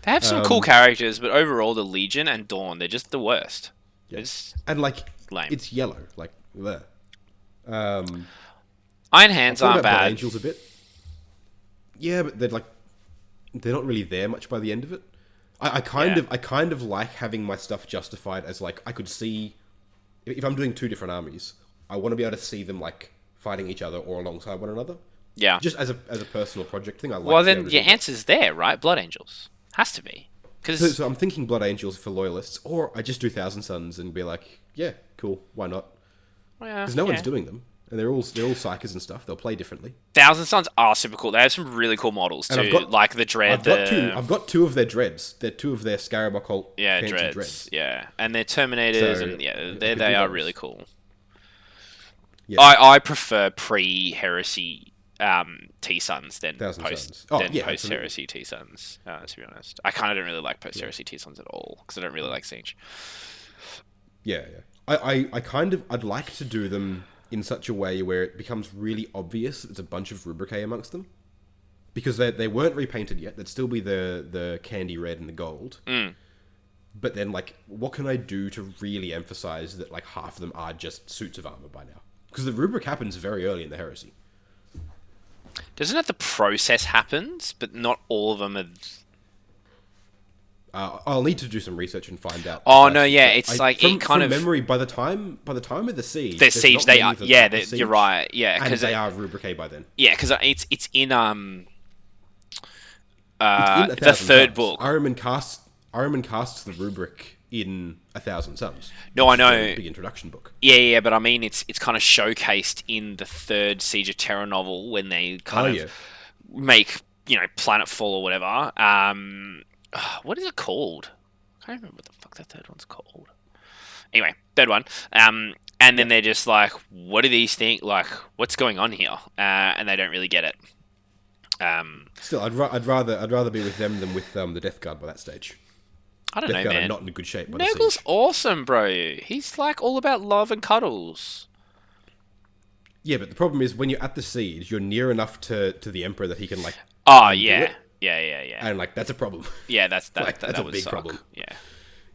They have some cool characters, but overall, the Legion and Dawn, they're just the worst. Yeah. It's and like, lame. It's yellow. Like, there. Iron Hands aren't bad. Blood Angels a bit. Yeah, but they're not really there much by the end of it. I kind of like having my stuff justified as like I could see if I'm doing two different armies, I want to be able to see them like fighting each other or alongside one another. Yeah, just as a personal project thing. Well, then your answer's there, right? Blood Angels has to be because so I'm thinking Blood Angels for loyalists, or I just do Thousand Suns and be like, yeah, cool, why not? Because no one's doing them. And they're all psychers and stuff. They'll play differently. Thousand Suns are super cool. They have some really cool models too, like the Dread. I've got two of their Dreads. They're two of their Scarab Occult Dreads. Yeah, and they're Terminators, and they are really cool. Yeah. I prefer pre-Heresy T-Suns than post-Heresy T-Suns, to be honest. I kind of don't really like post-Heresy T-Suns at all, because I don't really like Siege. Yeah. I'd like to do them in such a way where it becomes really obvious that there's a bunch of rubricae amongst them. Because they weren't repainted yet. They'd still be the candy red and the gold. But then, like, what can I do to really emphasize that, like, half of them are just suits of armor by now? Because the rubric happens very early in the Heresy. Doesn't it the process happens, but not all of them are... I'll need to do some research and find out. Oh no, yeah, it's from memory. By the time of the siege, they are. Yeah, you're right. Yeah, because they are rubricae by then. Yeah, because it's in the third book. Ahriman casts the rubric in 1,000 Suns. No, I know. Big introduction book. Yeah, but I mean, it's kind of showcased in the third Siege of Terra novel when they kind of make Planetfall or whatever. What is it called? I can't remember what the fuck that third one's called. Anyway, third one. And then they're just like, what do these things... Like, what's going on here? And they don't really get it. Still, I'd rather be with them than with the Death Guard by that stage. I don't know, Death Guard man. are not in good shape by Nurgle's the siege. awesome, bro. He's like all about love and cuddles. Yeah, but the problem is when you're at the siege, you're near enough to the Emperor that he can like Oh, undo yeah. it. Yeah. And like that's a problem. Yeah, that's a would big suck. problem.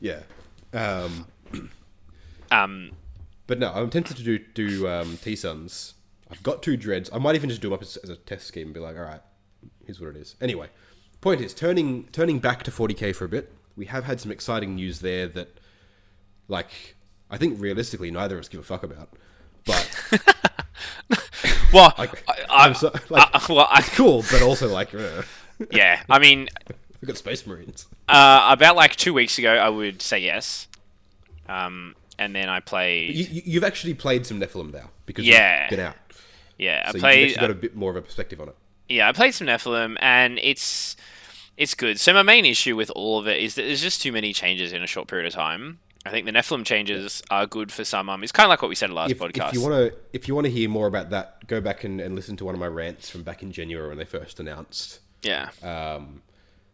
Yeah. But no, I'm tempted to do T-Suns. I've got 2 dreads. I might even just do them up as a test scheme and be like, all right, here's what it is. Anyway, point is, turning back to 40k for a bit, we have had some exciting news there that, like, I think realistically neither of us give a fuck about. But well, like, it's cool, but also like, yeah. I mean, we've got Space Marines. About like 2 weeks ago, I would say yes. And then I played. You've actually played some Nephilim now because you've been out. Yeah, so I played. You've actually got a bit more of a perspective on it. Yeah, I played some Nephilim, and it's good. So my main issue with all of it is that there's just too many changes in a short period of time. I think the Nephilim changes are good for some. It's kind of like what we said in the last podcast. If you want to hear more about that, go back and listen to one of my rants from back in January when they first announced. Yeah.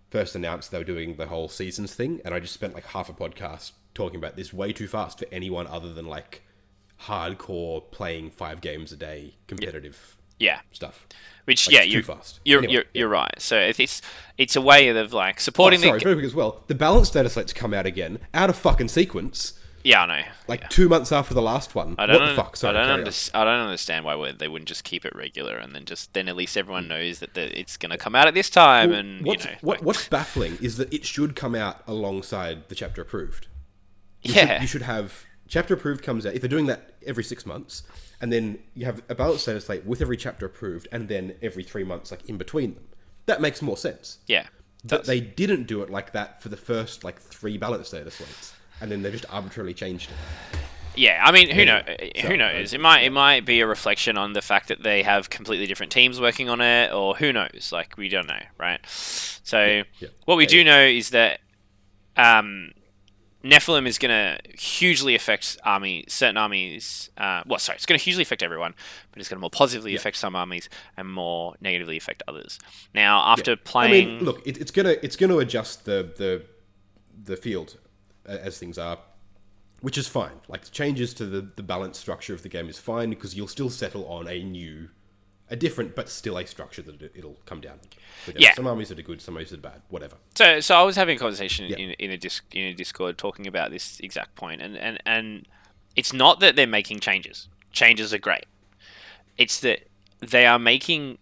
First announced they were doing the whole seasons thing, and I just spent like half a podcast talking about this way too fast for anyone other than like hardcore playing 5 games a day competitive stuff. Which like, too fast. You're right. So it's a way of like supporting. Very quick as well. The balance data slates come out again out of fucking sequence. Yeah, I know. Like 2 months after the last one. What the fuck? Sorry, I don't understand why they wouldn't just keep it regular and then at least everyone knows that it's going to come out at this time. Well, and what's baffling is that it should come out alongside the chapter approved. You should have chapter approved comes out if they're doing that every 6 months, and then you have a balance data slate with every chapter approved, and then every 3 months like in between them. That makes more sense. Yeah, but they didn't do it like that for the first like 3 balance data slates, and then they just arbitrarily changed it. Yeah, I mean, who knows? It might be a reflection on the fact that they have completely different teams working on it, or who knows? Like, we don't know, right? So what we do know is that Nephilim is going to hugely affect certain armies. It's going to hugely affect everyone, but it's going to more positively affect some armies and more negatively affect others. Now, after playing, I mean, look, it's going to adjust the field as things are, which is fine. Like the changes to the balance structure of the game is fine because you'll still settle on a different but still a structure that it'll come down. Some armies that are good, some armies that are bad, whatever. So I was having a conversation in a Discord talking about this exact point, and it's not that they're making changes. Changes are great. It's that they are making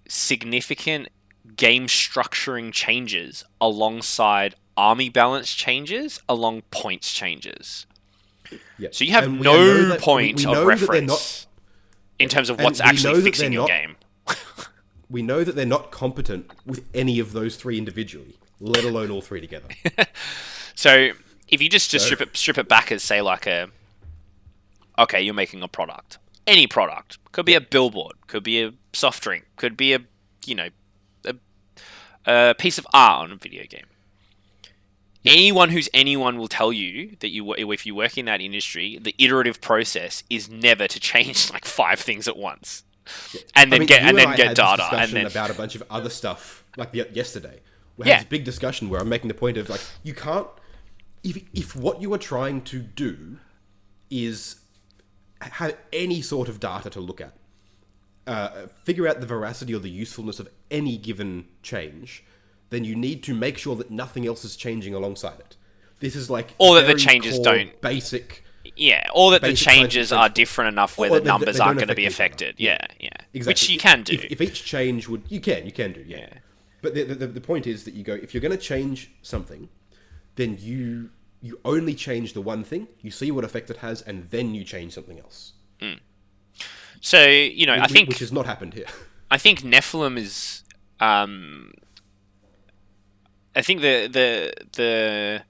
significant game structuring changes alongside army balance changes, along points changes. Yeah. So you have no point of reference in terms of what's actually fixing your game. We know that they're not competent with any of those 3 individually, let alone all 3 together. So if you just strip it back as say like you're making a product. Any product. Could be a billboard, could be a soft drink, could be a piece of art on a video game. Anyone will tell you that if you work in that industry, the iterative process is never to change like 5 things at once, and then get data. And then about a bunch of other stuff like yesterday, we had this big discussion where I'm making the point of like you can't if what you are trying to do is have any sort of data to look at, figure out the veracity or the usefulness of any given change. Then you need to make sure that nothing else is changing alongside it. This is like or that the changes don't basic. Yeah, or that the changes are different enough where the numbers aren't going to be affected. Yeah, exactly. Which you can do. If each change would, you can do. Yeah. But the point is that you go if you're going to change something, then you only change the one thing. You see what effect it has, and then you change something else. So I think which has not happened here. I think Nephilim is. I think the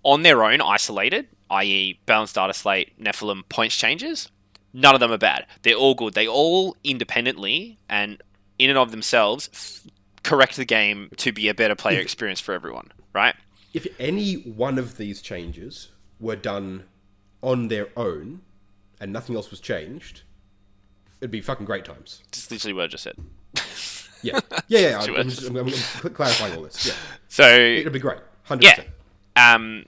on their own, isolated, i.e. balanced data slate, Nephilim points changes, none of them are bad. They're all good. They all independently and in and of themselves correct the game to be a better player experience for everyone, right? If any one of these changes were done on their own and nothing else was changed, it'd be fucking great times. That's literally what I just said. Yeah. I'm clarifying all this. Yeah. So it'll be great. 100%. Yeah.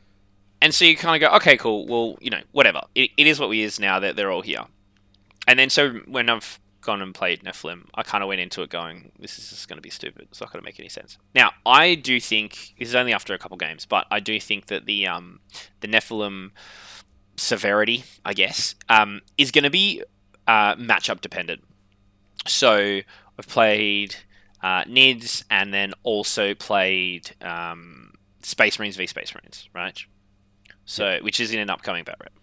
And so you kind of go, okay, cool. Well, whatever. It is what it is now that they're all here. And then so when I've gone and played Nephilim, I kind of went into it going, this is just going to be stupid. It's not going to make any sense. Now, I do think, this is only after a couple games, but I do think that the Nephilim severity, I guess, is going to be matchup dependent. So I've played NIDS and then also played Space Marines v Space Marines, right? So, which is in an upcoming bat rep.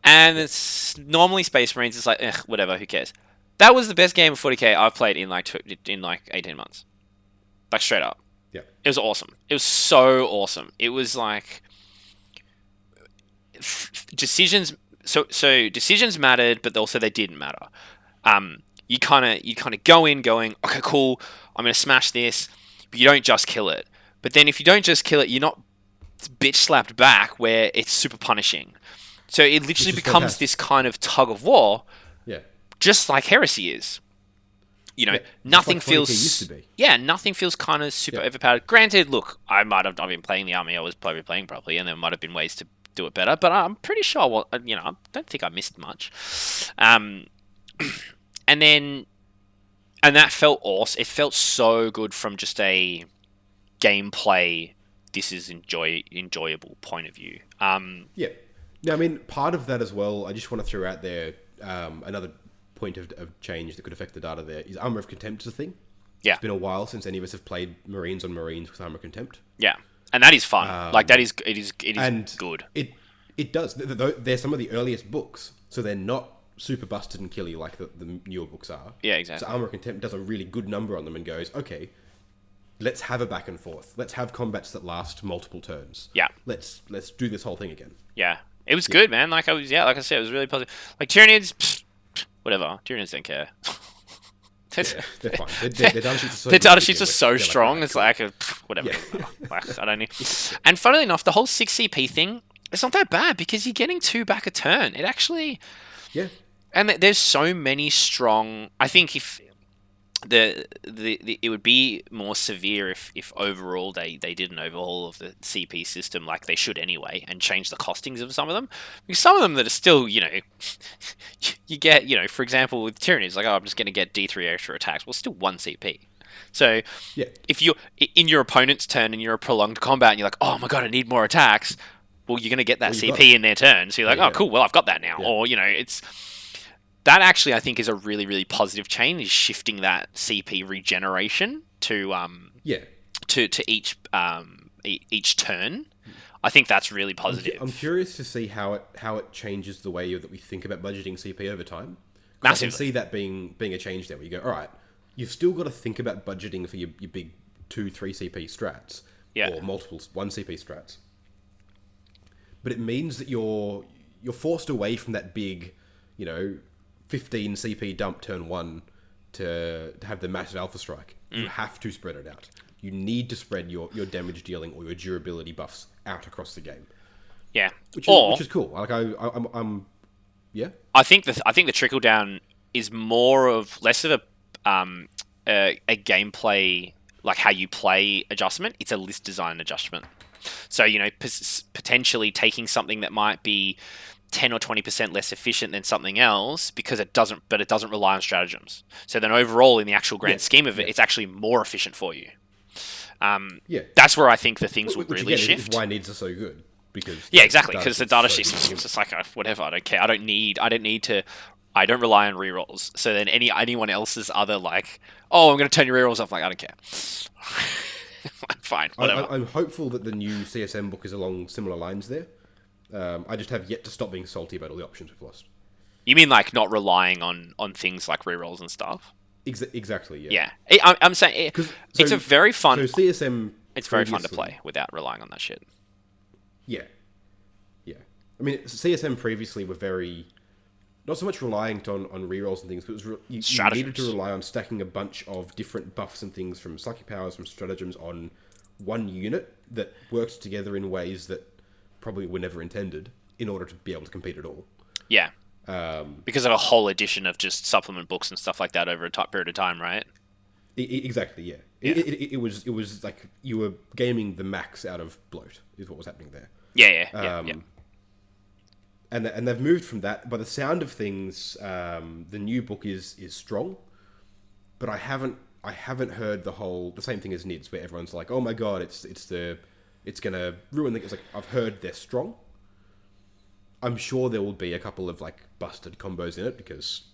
And it's normally Space Marines. It's like, whatever, who cares? That was the best game of 40k I've played in like 18 months, like straight up. Yeah, it was awesome. It was so awesome. It was like decisions. So decisions mattered, but also they didn't matter. You kind of go in going, okay, cool, I'm gonna smash this, but you don't just kill it. But then if you don't just kill it, you're not bitch slapped back where it's super punishing. So it literally becomes this kind of tug of war, just like Heresy is. You know, nothing like feels used to be. Nothing feels kind of super overpowered. Granted, look, I've been playing the army I was probably playing properly, and there might have been ways to do it better, but I'm pretty sure. I don't think I missed much. And that felt awesome. It felt so good from just a gameplay. This is enjoyable point of view. Yeah, I mean, part of that as well, I just want to throw out there another point of change that could affect the data there is Armor of Contempt is a thing. Yeah. It's been a while since any of us have played Marines on Marines with Armor of Contempt. Yeah, and that is fun. It is good. It does. They're some of the earliest books, so they're not super busted and killy like the newer books are. Yeah, exactly. So Armor of Contempt does a really good number on them and goes, okay, let's have a back and forth. Let's have combats that last multiple turns. Yeah. Let's do this whole thing again. Yeah. It was good, man. Like I said, it was really positive. Like Tyranids, whatever. Tyranids don't care. They're fine. Their data sheets are so, data sheets are so strong. Like, it's like whatever. Yeah. Like, I don't need. And funnily enough, the whole 6 CP thing, it's not that bad because you're getting 2 back a turn. It actually. Yeah. And there's so many strong. I think if it would be more severe if overall they did an overhaul of the CP system like they should anyway and change the costings of some of them, because some of them that are still, you get, for example with Tyranny, it's like, I'm just going to get D3 extra attacks. Well, still 1 CP. So if you're in your opponent's turn and you're a prolonged combat and you're like, oh my god, I need more attacks, well, you're going to get that CP in their turn. So you're like, cool, well, I've got that now. Or, it's... That actually, I think, is a really, really positive change, is shifting that CP regeneration to each turn. I think that's really positive. I'm curious to see how it changes the way that we think about budgeting CP over time. Massively. I can see that being a change there, where you go, all right, you've still got to think about budgeting for your big 2-3 CP strats, or multiple 1 CP strats. But it means that you're forced away from that big, 15 CP dump turn 1 to have the massive alpha strike. You have to spread it out. You need to spread your damage dealing or your durability buffs out across the game. Yeah, which is cool. Like I'm I think the trickle down is less of a gameplay, like how you play adjustment. It's a list design adjustment. So potentially taking something that might be 10 or 20% less efficient than something else because it doesn't rely on stratagems. So then overall in the actual grand scheme of it, it's actually more efficient for you. That's where I think the things will really shift. Is why needs are so good, because exactly, because the data sheet's just like, whatever, I don't care. I don't rely on rerolls. So then anyone else's other like, oh, I'm going to turn your rerolls off, like, I don't care. Fine, whatever. I'm hopeful that the new CSM book is along similar lines there. I just have yet to stop being salty about all the options we've lost. You mean like not relying on things like rerolls and stuff? Exactly, yeah. I'm saying it's a very fun... So CSM... It's very fun to play without relying on that shit. Yeah. I mean, CSM previously were very... Not so much reliant on rerolls and things, but you needed to rely on stacking a bunch of different buffs and things from psychic powers, from stratagems on one unit that worked together in ways that probably were never intended in order to be able to compete at all. Yeah. Because of a whole edition of just supplement books and stuff like that over a period of time, right? Exactly, yeah. It was like you were gaming the max out of bloat, is what was happening there. Yeah. and they've moved from that. By the sound of things, the new book is strong, but I haven't heard the same thing as Nids, where everyone's like, oh my god, it's gonna ruin the. It's like, I've heard they're strong. I'm sure there will be a couple of like busted combos in it because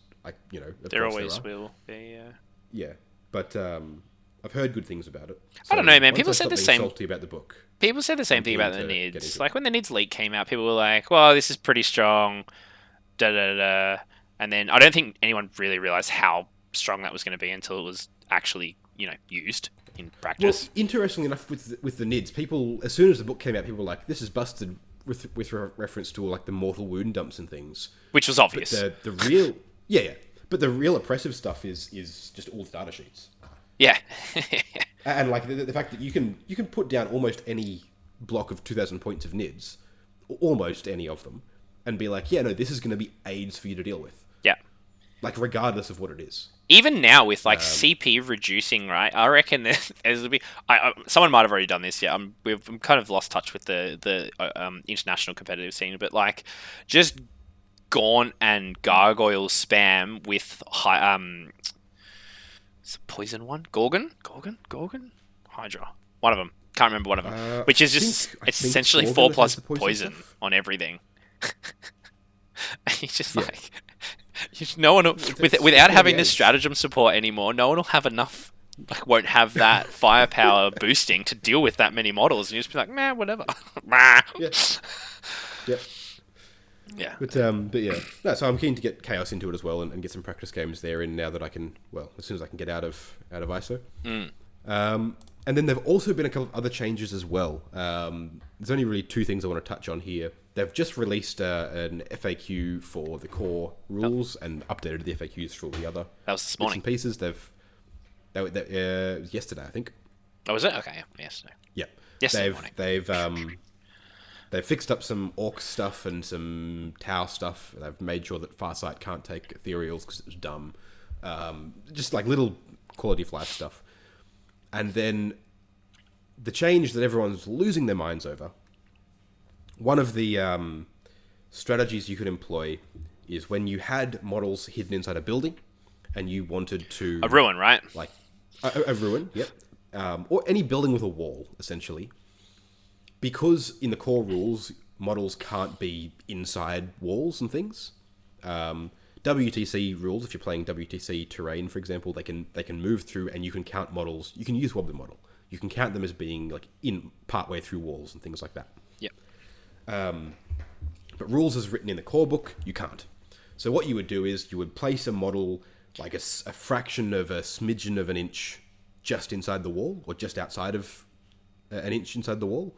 there always will be. Yeah, but I've heard good things about it. So I don't know, man. People said the same. Salty about the book. People said the same thing about the Nids. Like when the Nids leak came out, people were like, "Well, this is pretty strong." Da da da. And then I don't think anyone really realized how strong that was going to be until it was actually, used in practice. Well, interestingly enough, with the Nids, people, as soon as the book came out, people were like, "This is busted," with reference to like the mortal wound dumps and things, which was obvious. But the real, yeah, but the real oppressive stuff is just all the data sheets. Yeah, and like the fact that you can put down almost any block of 2,000 points of Nids, almost any of them, and be like, yeah, no, this is going to be AIDS for you to deal with. Yeah, like regardless of what it is. Even now with like CP reducing, right? I reckon there's be. Someone might have already done this. Yeah, we've kind of lost touch with the international competitive scene, but like just Gaunt and Gargoyle spam with high it's a poison one, Gorgon, Hydra, one of them. Can't remember one of them. Which is just it's essentially Gorgon 4+ poison on everything. And you just like. No one will, without having this stratagem support anymore, no one will have enough, like, won't have that firepower boosting to deal with that many models, and you just be like, man, whatever. Yeah. Yep. Yeah. But yeah. No, so I'm keen to get Chaos into it as well and get some practice games therein now that I can, well, as soon as I can get out of ISO. And then there've also been a couple of other changes as well. There's only really two things I want to touch on here. They've just released an FAQ for the core rules and updated the FAQs for all the other that was this morning. Bits and pieces. It was yesterday, I think. Oh, was it? Okay, yesterday. Yeah. Yesterday morning. They've fixed up some Orc stuff and some Tau stuff. They've made sure that Farsight can't take ethereals because it was dumb. Just like little quality of life stuff. And then the change that everyone's losing their minds over. One of the strategies you could employ is when you had models hidden inside a building and you wanted to... A ruin, right? Like, a ruin, yep. Or any building with a wall, essentially. Because in the core rules, models can't be inside walls and things. WTC rules, if you're playing WTC terrain, for example, they can move through and you can count models. You can use Wobbly Model. You can count them as being like in partway through walls and things like that. Yep. But rules as written in the core book, you can't. So what you would do is you would place a model like a fraction of a smidgen of an inch just inside the wall, or just outside of an inch inside the wall,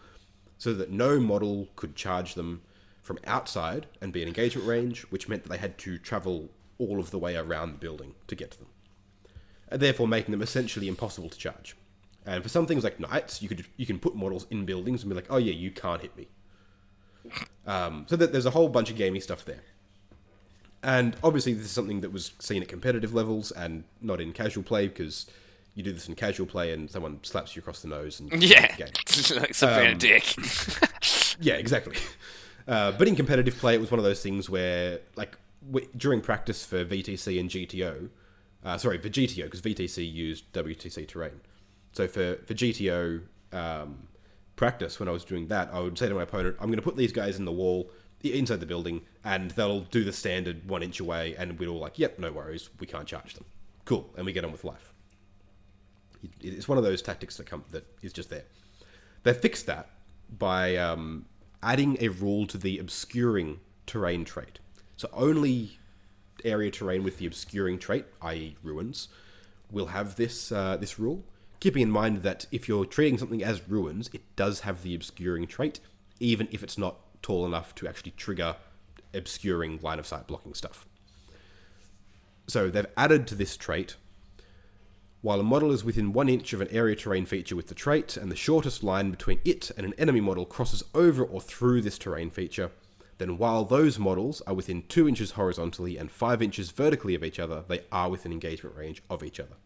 so that no model could charge them from outside and be in engagement range, which meant that they had to travel all of the way around the building to get to them, and therefore making them essentially impossible to charge. And for some things like knights, you can put models in buildings and be like, oh yeah, you can't hit me. So that there's a whole bunch of gamey stuff there. And obviously this is something that was seen at competitive levels and not in casual play, because you do this in casual play and someone slaps you across the nose and yeah, it's like something a dick. Yeah, exactly. But in competitive play, it was one of those things where, like, during practice for VTC and GTO, for GTO, because VTC used WTC terrain. So for GTO practice, when I was doing that, I would say to my opponent, I'm going to put these guys in the wall, inside the building, and they'll do the standard 1 inch away, and we're all like, yep, no worries, we can't charge them. Cool, and we get on with life. It's one of those tactics that is just there. They fixed that by adding a rule to the obscuring terrain trait. So only area terrain with the obscuring trait, i.e. ruins, will have this rule. Keeping in mind that if you're treating something as ruins, it does have the obscuring trait, even if it's not tall enough to actually trigger obscuring line of sight blocking stuff. So they've added to this trait, while a model is within 1 inch of an area terrain feature with the trait, and the shortest line between it and an enemy model crosses over or through this terrain feature, then while those models are within 2 inches horizontally and 5 inches vertically of each other, they are within engagement range of each other.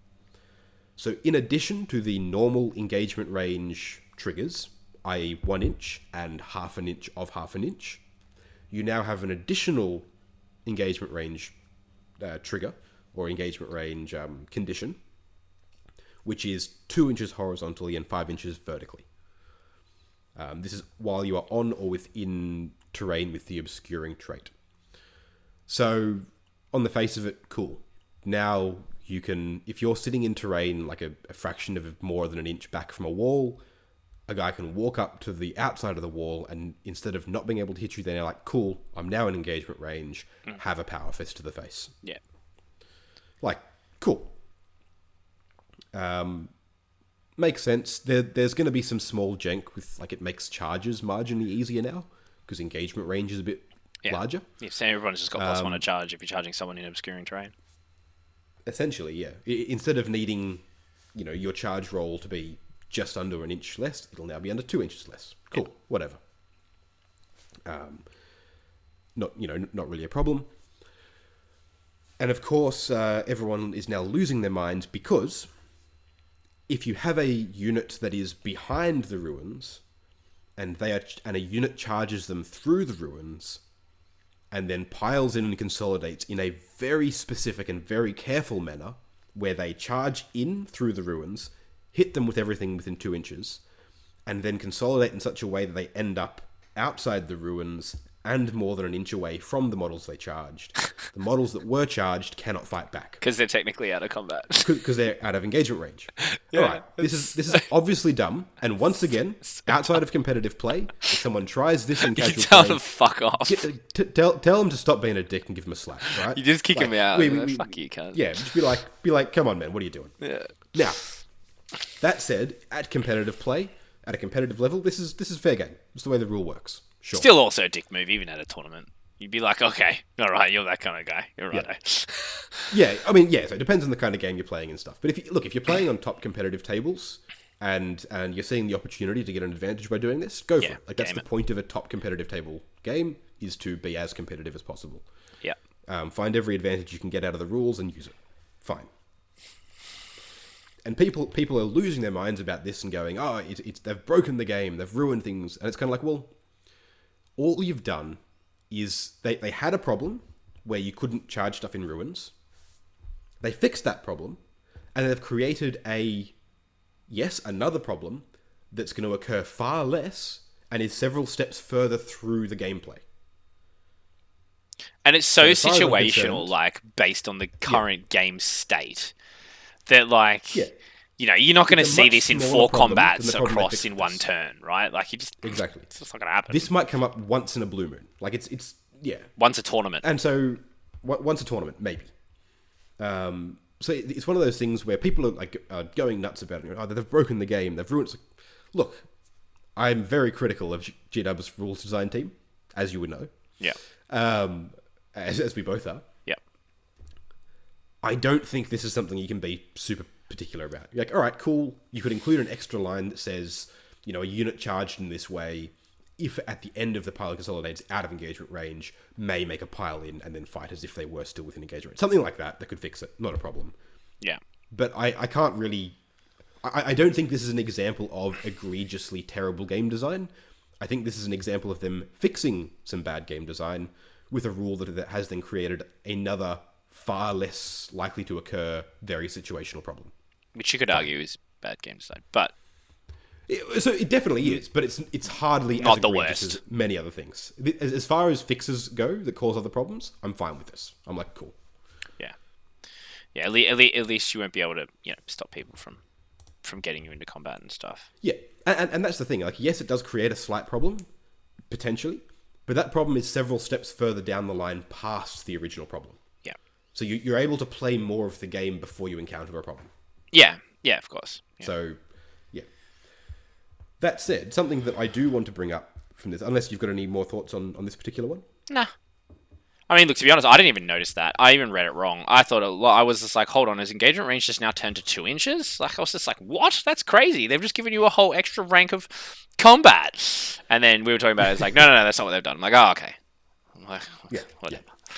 So in addition to the normal engagement range triggers, i.e. 1 inch and half an inch of half an inch, you now have an additional engagement range trigger or engagement range condition, which is 2 inches horizontally and 5 inches vertically. This is while you are on or within terrain with the obscuring trait. So, on the face of it, cool. Now you can, if you're sitting in terrain like a fraction of more than an inch back from a wall, a guy can walk up to the outside of the wall, and instead of not being able to hit you, they're like, cool, I'm now in engagement range, have a power fist to the face. Yeah. Like, cool. Makes sense. There's going to be some small jank with, like, it makes charges marginally easier now, because engagement range is a bit larger. Yeah, so everyone's just got +1 to charge if you're charging someone in obscuring terrain. Essentially, yeah. Instead of needing, your charge roll to be just under an inch less, it'll now be under 2 inches less. Cool, whatever. Not really a problem. And of course, everyone is now losing their minds because if you have a unit that is behind the ruins, and a unit charges them through the ruins, and then piles in and consolidates in a very specific and very careful manner, where they charge in through the ruins, hit them with everything within 2 inches, and then consolidate in such a way that they end up outside the ruins and more than an inch away from the models they charged. The models that were charged cannot fight back. Because they're technically out of combat. Because they're out of engagement range. Yeah, all right, this is obviously dumb, and once again, outside of competitive play, if someone tries this in casual tell play... them fuck off. Tell them to stop being a dick and give them a slap, right? You just kick them out. Fuck you, cunt. Yeah, just be like, come on, man, what are you doing? Yeah. Now, that said, at competitive play, at a competitive level, this is fair game. It's the way the rule works. Sure. Still also a dick move, even at a tournament. You'd be like, okay, all right, you're that kind of guy. You're right. Yeah, I mean, yeah, so it depends on the kind of game you're playing and stuff. But if you're playing on top competitive tables and you're seeing the opportunity to get an advantage by doing this, go for it. Like, that's the point of a top competitive table game, is to be as competitive as possible. Yeah. Find every advantage you can get out of the rules and use it. Fine. And people are losing their minds about this and going, oh, they've broken the game, they've ruined things. And it's kind of like, well, all you've done is they had a problem where you couldn't charge stuff in ruins. They fixed that problem, and they've created another problem that's going to occur far less and is several steps further through the gameplay. And it's so situational, like, based on the current game state, that, like... Yeah. You're not going to see this in 4 combats across in one turn, right? Like, exactly. It's just not going to happen. This might come up once in a blue moon. Like, it's once a tournament. And so, once a tournament, maybe. So it's one of those things where people are going nuts about it. Oh, they've broken the game. They've ruined it. Look, I'm very critical of GW's rules design team, as you would know. Yeah. As we both are. Yeah. I don't think this is something you can be super particular about. You're like, all right, cool. You could include an extra line that says, a unit charged in this way, if at the end of the pile consolidates out of engagement range, may make a pile in and then fight as if they were still within engagement range. Something like that could fix it. Not a problem. Yeah. But I can't really... I don't think this is an example of egregiously terrible game design. I think this is an example of them fixing some bad game design with a rule that has then created another far less likely to occur very situational problem. Which you could argue is bad game design, but... So it definitely is, but it's hardly not as the egregious worst as many other things. As far as fixes go that cause other problems, I'm fine with this. I'm like, cool. Yeah. Yeah, at least you won't be able to stop people from getting you into combat and stuff. Yeah, and that's the thing. Like, yes, it does create a slight problem, potentially, but that problem is several steps further down the line past the original problem. Yeah. So you're able to play more of the game before you encounter a problem. Yeah, of course. Yeah. So, yeah. That said, something that I do want to bring up from this, unless you've got any more thoughts on this particular one? Nah. I mean, look, to be honest, I didn't even notice that. I even read it wrong. I was just like, hold on, has engagement range just now turned to 2 inches? Like, I was just like, what? That's crazy. They've just given you a whole extra rank of combat. And then we were talking about it. It's like, no, that's not what they've done. I'm like, oh, okay. I'm like, whatever. Yeah.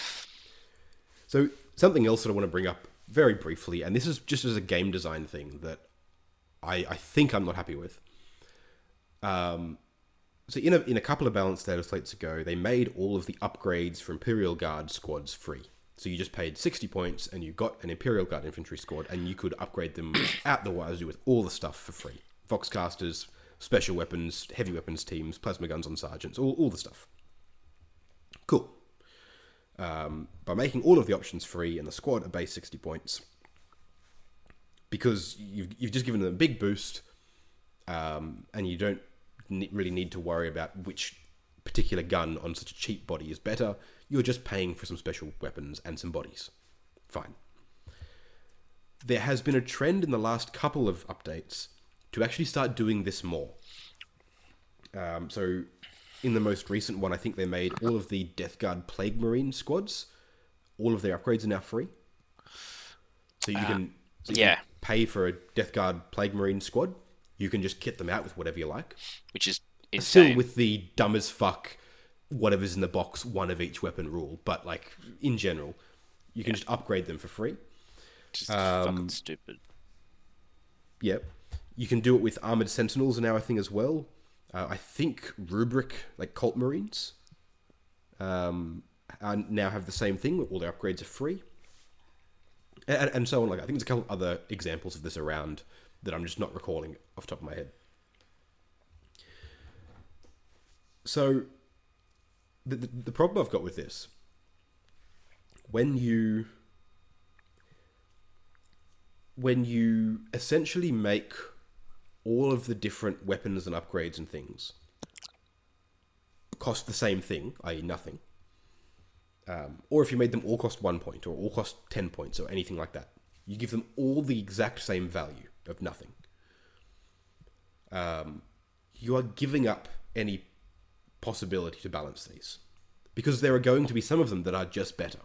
So, something else that I want to bring up very briefly, and this is just as a game design thing that I think I'm not happy with. So in a couple of balanced data slates ago, they made all of the upgrades for Imperial Guard squads free. So you just paid 60 points and you got an Imperial Guard infantry squad, and you could upgrade them out the wazoo with all the stuff for free. Foxcasters, special weapons, heavy weapons teams, plasma guns on sergeants, all the stuff. Cool. By making all of the options free and the squad a base 60 points, because you've just given them a big boost, and you don't really need to worry about which particular gun on such a cheap body is better. You're just paying for some special weapons and some bodies. Fine. There has been a trend in the last couple of updates to actually start doing this more. So in the most recent one, I think they made all of the Death Guard Plague Marine squads, all of their upgrades are now free. So you can pay for a Death Guard Plague Marine squad. You can just kit them out with whatever you like. Which is insane. Still with the dumb as fuck, whatever's in the box, one of each weapon rule. But, like, in general, you can just upgrade them for free. Just fucking stupid. Yep. You can do it with Armored Sentinels now, I think, as well. I think Rubric, like Cult Marines, now have the same thing. All their upgrades are free. And so on. Like, I think there's a couple other examples of this around that I'm just not recalling off the top of my head. So, the problem I've got with this, when you essentially make all of the different weapons and upgrades and things cost the same thing, i.e. nothing, or if you made them all cost 1 point, or all cost 10 points, or anything like that, you give them all the exact same value of nothing. You are giving up any possibility to balance these, because there are going to be some of them that are just better.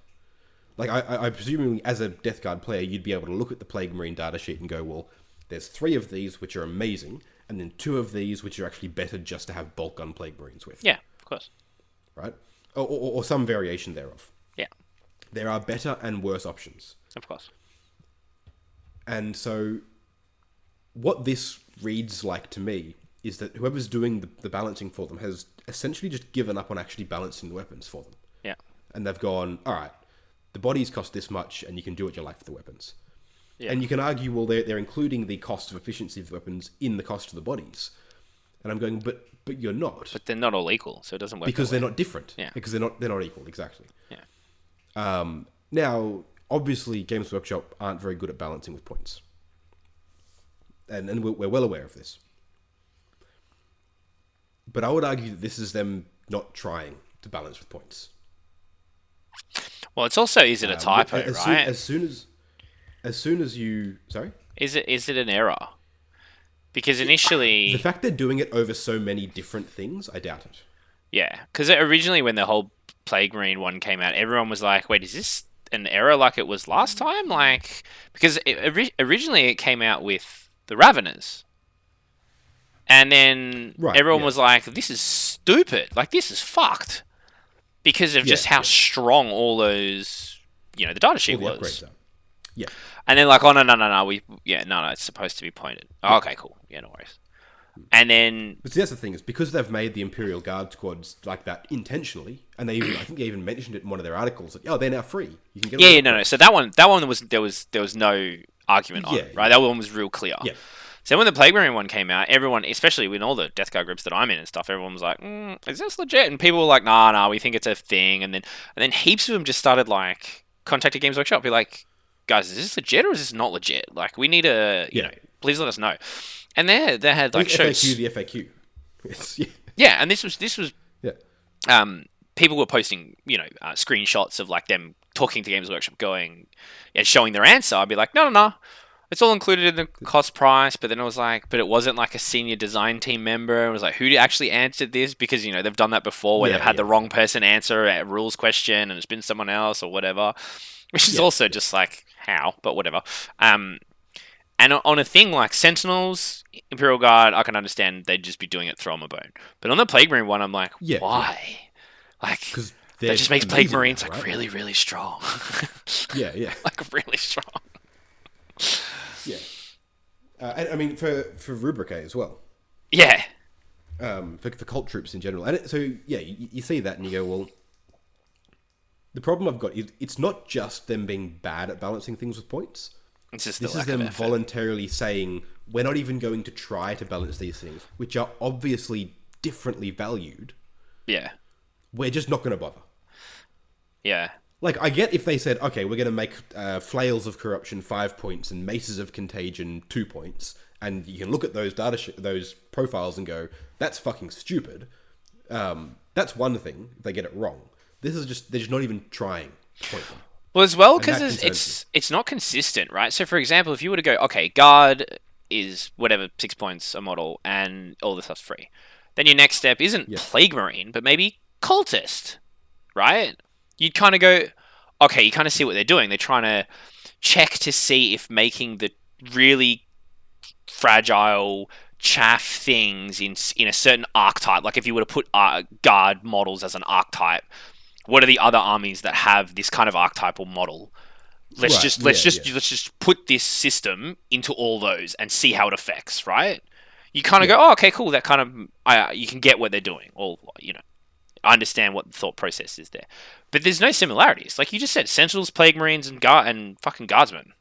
Like, I presumably, as a Death Guard player, you'd be able to look at the Plague Marine datasheet and go, well, there's 3 of these which are amazing, and then 2 of these which are actually better just to have bulk gun Plague Marines with. Yeah, of course. Right? Or some variation thereof. Yeah. There are better and worse options. Of course. And so, what this reads like to me is that whoever's doing the balancing for them has essentially just given up on actually balancing the weapons for them. Yeah. And they've gone, all right, the bodies cost this much, and you can do what you like for the weapons. Yeah. And you can argue, well, they're including the cost of efficiency of the weapons in the cost of the bodies. And I'm going, but you're not. But they're not all equal, so it doesn't work. Because they're not different. Yeah. Because they're not equal, exactly. Yeah. Now, obviously, Games Workshop aren't very good at balancing with points. And we're well aware of this. But I would argue that this is them not trying to balance with points. Well, it's also, is it a typo, right? As soon as you... Sorry? Is it an error? Because initially... The fact they're doing it over so many different things, I doubt it. Yeah, because originally when the whole Plague Marine one came out, everyone was like, wait, is this an error like it was last time? Like, because originally it came out with the Raveners. And then everyone was like, this is stupid. Like, this is fucked. Because of just how strong all those, the datasheet was. Upgrades are. Yeah. And then like, oh, no, it's supposed to be pointed. Oh, okay, cool. Yeah, no worries. And then... But see, that's the thing, is because they've made the Imperial Guard squads like that intentionally, and I think they even mentioned it in one of their articles, that, they're now free. You can get no. So that one was, there was no argument on it, right? That one was real clear. Yeah. So when the Plague Marine one came out, everyone, especially in all the Death Guard groups that I'm in and stuff, everyone was like, is this legit? And people were like, nah, we think it's a thing. And then heaps of them just started like contacting Games Workshop, be like, guys, is this legit or is this not legit? Like, we need to, please let us know. And they had like shows. The FAQ. And this was people were posting, screenshots of like them talking to Games Workshop, going and showing their answer. I'd be like, no. It's all included in the cost price, but then it was like, but it wasn't like a senior design team member. It was like, who actually answered this? Because, they've done that before where they've had the wrong person answer a rules question and it's been someone else or whatever, which is also just like, how? But whatever. And on a thing like Sentinels, Imperial Guard, I can understand they'd just be doing it, throw them a bone. But on the Plague Marine one, I'm like, why? Yeah. Like, that just makes Plague Marines like really, really strong. Yeah. Like really strong. Yeah. And I mean, for Rubric as well. Yeah. for cult troops in general. And you see that and you go, well, the problem I've got is it's not just them being bad at balancing things with points. It's just this is them voluntarily saying, we're not even going to try to balance these things, which are obviously differently valued. Yeah. We're just not going to bother. Yeah. Like, I get if they said, okay, we're going to make flails of corruption 5 points and maces of contagion 2 points, and you can look at those those profiles and go, that's fucking stupid. That's one thing if they get it wrong. This is just, they're just not even trying to point them. Well, as well, because it's not consistent, right? So, for example, if you were to go, okay, guard is whatever 6 points a model, and all this stuff's free, then your next step isn't Plague Marine, but maybe cultist, right? You'd kind of go, okay, you kind of see what they're doing. They're trying to check to see if making the really fragile chaff things in a certain archetype, like if you were to put guard models as an archetype, what are the other armies that have this kind of archetypal model? Let's just put this system into all those and see how it affects, right? You kind of go, oh, okay, cool. That kind of you can get what they're doing, or I understand what the thought process is there, but there's no similarities. Like you just said, Sentinels, Plague Marines, and fucking Guardsmen.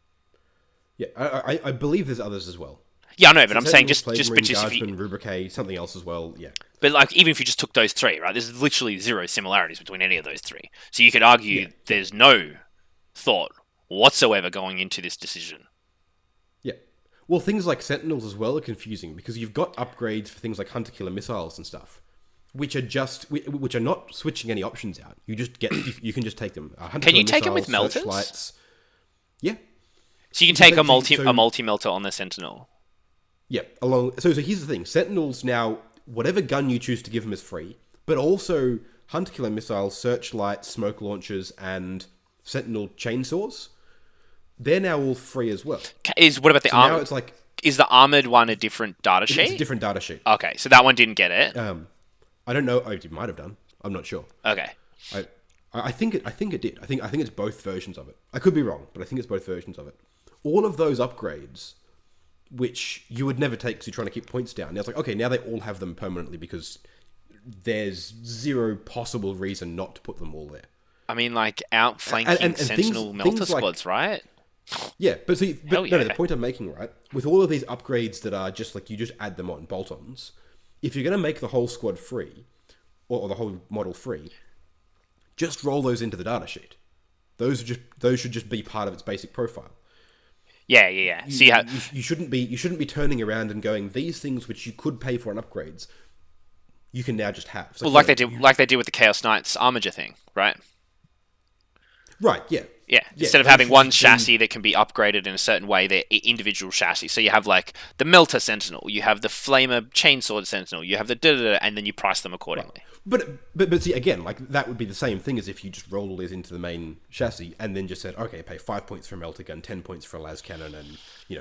Yeah, I believe there's others as well. Yeah, I know, but I'm saying Guardsmen, Rubricate, something else as well. Yeah, but like even if you just took those three, right? There's literally zero similarities between any of those three. So you could argue there's no thought whatsoever going into this decision. Yeah. Well, things like Sentinels as well are confusing because you've got upgrades for things like hunter killer missiles and stuff, which are not switching any options out. You just get you can just take them. Can you take them with melters? Searchlights. Yeah. So you can take a multi-melter on the Sentinel. Yeah. So here's the thing: Sentinels now, whatever gun you choose to give them is free, but also hunter killer missiles, searchlights, smoke launchers, and Sentinel chainsaws. They're now all free as well. What about the armor? Now it's like, is the armored one a different data sheet? It's a different data sheet. Okay, so that one didn't get it. I don't know. It might have done. I'm not sure. Okay. I think it did. I think it's both versions of it. I could be wrong, but I think it's both versions of it. All of those upgrades, which you would never take because you're trying to keep points down. Now it's like, okay, now they all have them permanently because there's zero possible reason not to put them all there. I mean, like outflanking Sentinel melter squads, right? Yeah, but the point I'm making, right, with all of these upgrades that are just like you just add them on bolt-ons, if you're going to make the whole squad free or the whole model free, just roll those into the data sheet. Those should just be part of its basic profile. Yeah. You shouldn't be turning around and going, these things which you could pay for on upgrades, you can now just have. Well, like they did with the Chaos Knights Armiger thing, right? Right. Yeah. Yeah, instead of having one chassis that can be upgraded in a certain way, they're individual chassis. So you have like the Melter Sentinel, you have the Flamer Chainsaw Sentinel, you have the da-da-da, and then you price them accordingly. Right. But see, again, like that would be the same thing as if you just rolled all these into the main chassis and then just said, okay, pay 5 points for a Melter Gun, 10 points for a Las Cannon, and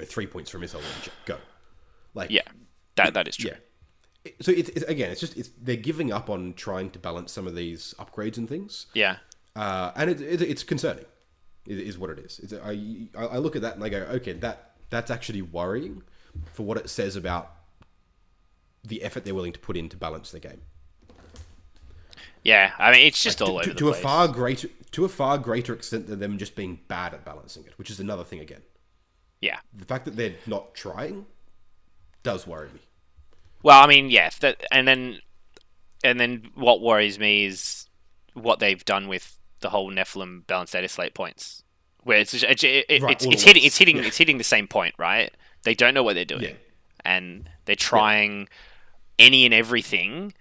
3 points for a missile launcher. Go. Like, yeah, that is true. Yeah. So it's they're giving up on trying to balance some of these upgrades and things. Yeah. And it's concerning. Is what it is. I look at that and I go, okay, that's actually worrying for what it says about the effort they're willing to put in to balance the game. Yeah, I mean, it's just all over the place. To a far greater extent than them just being bad at balancing it, which is another thing again. Yeah. The fact that they're not trying does worry me. Well, I mean, yeah, and then what worries me is what they've done with the whole Nephilim balanced data slate points, where it's hitting the same point, right? They don't know what they're doing, and they're trying any and everything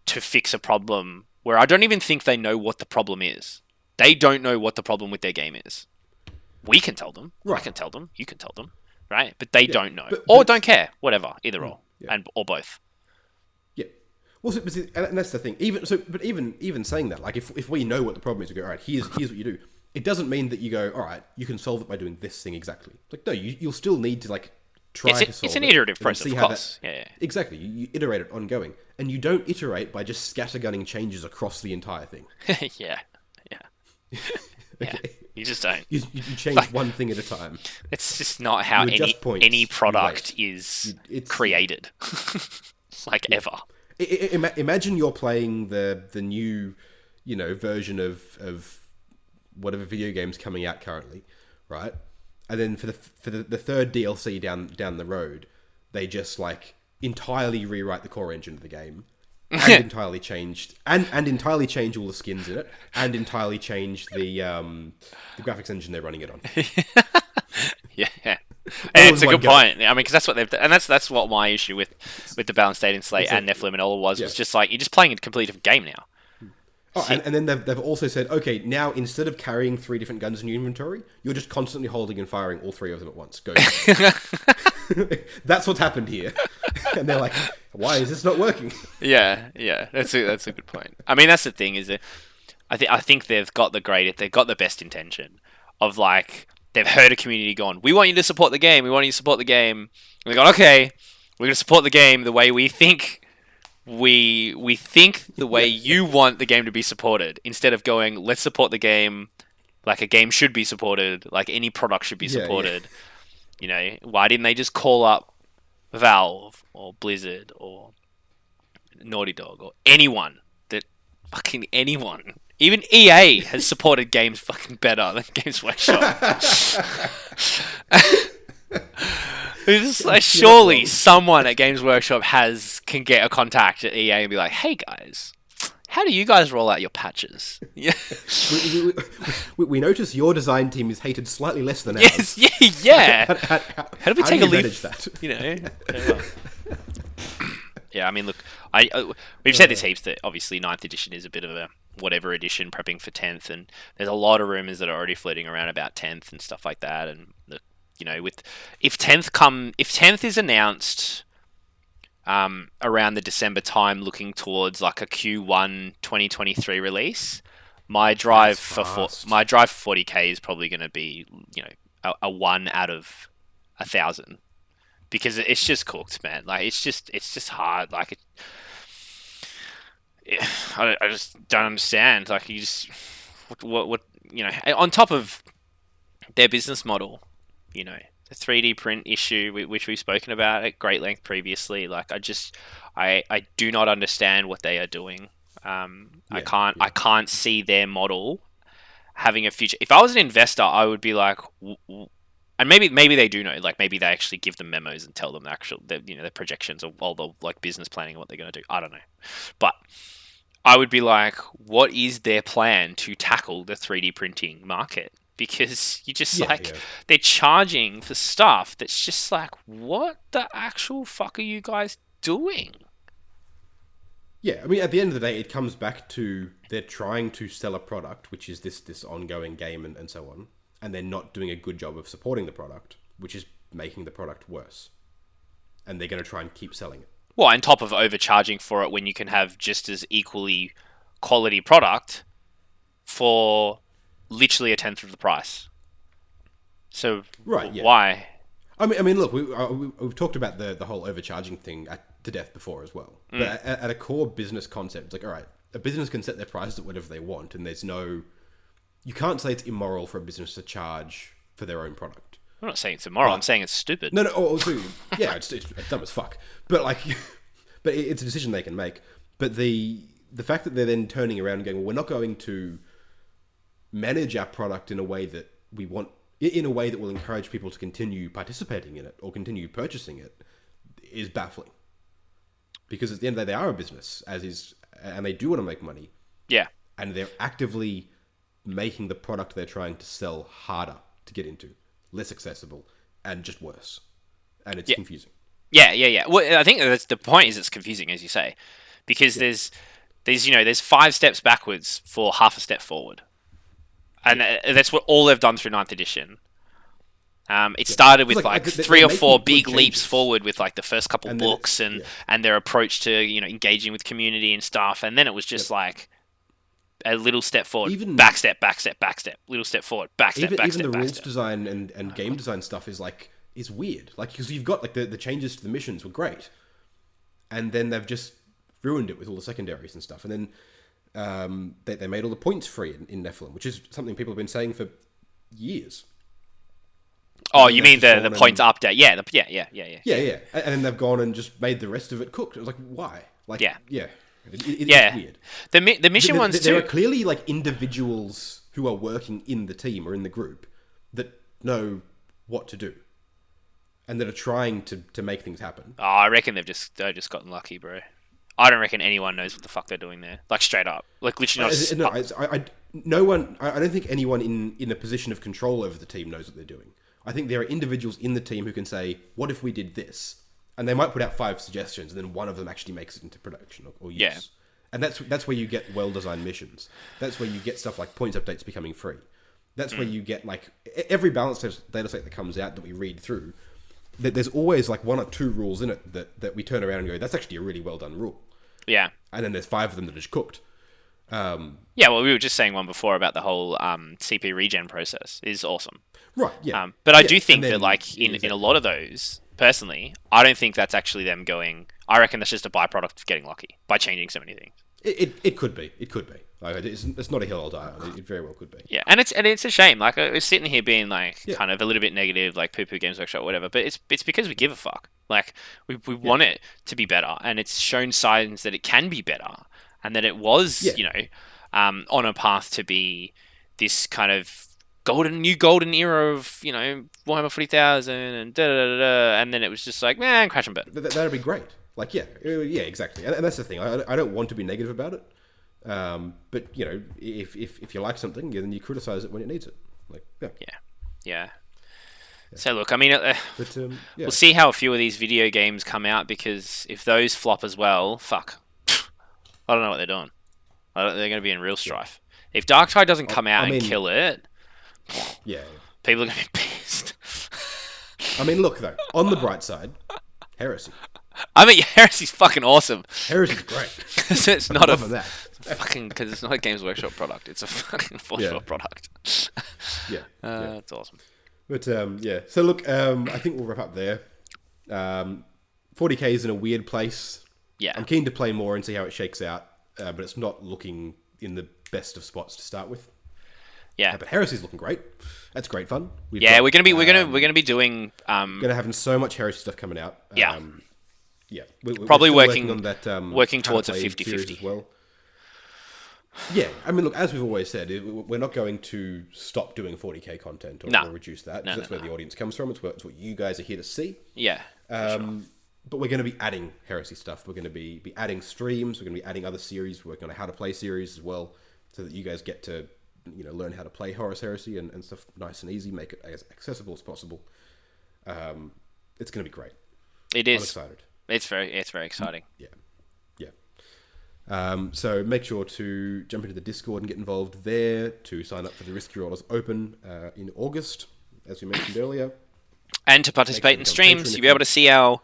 to fix a problem where I don't even think they know what the problem is. They don't know what the problem with their game is. We can tell them. Right. I can tell them. You can tell them, right? But they don't know, or don't care. Whatever, either or, or both. Well, and that's the thing. Even saying that, like if we know what the problem is, we go, all right, here's what you do. It doesn't mean that you go, all right, you can solve it by doing this thing exactly. Like no, you'll still need to like try to solve it. It's an iterative process, of course. Exactly. You iterate it ongoing, and you don't iterate by just scattergunning changes across the entire thing. Yeah. Okay. You just don't. You change one thing at a time. It's just not how any product is created. Ever. Imagine you're playing the new, version of whatever video game's coming out currently, right? And then for the third DLC down the road, they just like entirely rewrite the core engine of the game, and entirely changed entirely change all the skins in it, and entirely change the graphics engine they're running it on. Yeah. And it's a good point. I mean, because that's what they've done, and that's what my issue with the Balanced Dating Slate and Nephilim and all was just like, you're just playing a completely different game now. Oh, and then they've also said, okay, now instead of carrying 3 different guns in your inventory, you're just constantly holding and firing all 3 of them at once. Go. That's what's happened here. And they're like, why is this not working? Yeah, that's a good point. I mean, that's the thing, is that I think they've got the best intention of, like, they've heard a community going, we want you to support the game, And they've gone, okay, we're going to support the game the way we think. We think the way you want the game to be supported, instead of going, let's support the game like a game should be supported, like any product should be supported. Why didn't they just call up Valve or Blizzard or Naughty Dog or anyone? Even EA has supported games fucking better than Games Workshop. It's like, surely someone at Games Workshop can get a contact at EA and be like, hey guys, how do you guys roll out your patches? Yeah. we notice your design team is hated slightly less than ours. Yes, yeah. How do we take a leaf? That? Yeah, I mean, look, we've said this heaps, that obviously 9th edition is a bit of a whatever edition prepping for 10th, and there's a lot of rumors that are already floating around about 10th and stuff like that, and if 10th is announced around the December time, looking towards like a Q1 2023 release, my drive for 40k is probably going to be a 1 out of 1,000, because it's just cooked, man. Like it's just hard. Like I just don't understand. Like you just what on top of their business model. The 3D print issue, which we've spoken about at great length previously. Like, I do not understand what they are doing. I can't see their model having a future. If I was an investor, I would be like, and maybe they do know. Like, maybe they actually give them memos and tell them their projections of all the like business planning and what they're going to do. I don't know, but I would be like, what is their plan to tackle the 3D printing market? Because you just they're charging for stuff that's just like, what the actual fuck are you guys doing? Yeah, I mean, at the end of the day, it comes back to they're trying to sell a product, which is this ongoing game and so on, and they're not doing a good job of supporting the product, which is making the product worse. And they're going to try and keep selling it. Well, on top of overcharging for it when you can have just as equally quality product for literally 1/10 of the price. So why? I mean, look, we've talked about the whole overcharging thing to death before as well. But at a core business concept, it's like, all right, a business can set their prices at whatever they want, and you can't say it's immoral for a business to charge for their own product. I'm not saying it's immoral. I'm saying it's stupid. No. Yeah, it's dumb as fuck. But but it's a decision they can make. But the fact that they're then turning around and going, well, we're not going to manage our product in a way that we want, in a way that will encourage people to continue participating in it or continue purchasing it, is baffling. Because at the end of the day, they are a business, and they do want to make money. Yeah. And they're actively making the product they're trying to sell harder to get into, less accessible, and just worse. And it's confusing. Yeah. Well, I think that's the point, is it's confusing, as you say, because there's 5 steps backwards for half a step forward. And that's what all they've done through 9th edition. It started with like 3 or 4 big leaps forward with like the first couple books and their approach to engaging with community and stuff, and then it was just like a little step forward, back step, little step forward, back step, back step. Even the rules design and game design stuff is weird. Like, because you've got like the changes to the missions were great, and then they've just ruined it with all the secondaries and stuff, and then they made all the points free in Nephilim, which is something people have been saying for years. Oh, you mean the points update? Yeah. Yeah. And then they've gone and just made the rest of it cooked. It was like, why? Like, Yeah. It's weird. The mission ones there too. are clearly like individuals who are working in the team or in the group that know what to do, and that are trying to make things happen. Oh, I reckon they've just gotten lucky, bro. I don't reckon anyone knows what the fuck they're doing there. Like, straight up. Like, literally not... No one... I don't think anyone in a position of control over the team knows what they're doing. I think there are individuals in the team who can say, what if we did this? And they might put out 5 suggestions, and then one of them actually makes it into production or use. Yeah. And that's where you get well-designed missions. That's where you get stuff like points updates becoming free. That's where you get, like... Every balanced data set that comes out that we read through, there's always, like, 1 or 2 rules in it that we turn around and go, that's actually a really well-done rule. Yeah. And then there's 5 of them that are just cooked. Yeah, well, we were just saying one before about the whole CP regen process is awesome. Right, yeah. But I do think that, like, in a lot of those, personally, I don't think that's actually them going... I reckon that's just a byproduct of getting lucky by changing so many things. It could be. It could be. Like, it's not a hill I'll die on. It very well could be. Yeah, and it's a shame. Like, I was sitting here being, like, kind of a little bit negative, like, poo-poo Games Workshop, whatever, but it's because we give a fuck. Like, we want it to be better, and it's shown signs that it can be better, and that it was, you know, on a path to be this kind of new golden era of, you know, Warhammer 40,000 and da-da-da-da, and then it was just like, man, crash and burn. That'd be great. Like, yeah, exactly. And that's the thing. I don't want to be negative about it. But, you know, if you like something, then you criticize it when it needs it. Like, Yeah. So, look, I mean, but, we'll see how a few of these video games come out, because if those flop as well, fuck. I don't know what they're doing. They're going to be in real strife. If Darktide doesn't come out and kill it, people are going to be pissed. I mean, look, though, on the bright side, Heresy. I mean, Heresy's fucking awesome. Heresy's great. Because it's not because it's not a Games Workshop product. It's a fucking Force product. It's awesome. But so look, I think we'll wrap up there. 40k is in a weird place. Yeah, I'm keen to play more and see how it shakes out, but it's not looking in the best of spots to start with. Yeah, but Heresy's looking great. That's great fun. We're gonna be doing. Gonna having so much Heresy stuff coming out. We're probably working on that. Working towards a 50-50 as well. Yeah, I mean, look, as we've always said, we're not going to stop doing 40k content or reduce that. Because that's where the audience comes from. It's what you guys are here to see. Yeah. But we're going to be adding Heresy stuff. We're going to be adding streams. We're going to be adding other series. We're working on a how to play series as well, so that you guys get to, you know, learn how to play Horus Heresy and stuff nice and easy. Make it as accessible as possible. It's going to be great. It is. I'm excited. It's very exciting. Yeah. So make sure to jump into the Discord and get involved there, to sign up for the Risky Rollers Open in August, as we mentioned earlier. And to participate in streams, you'll be able to see our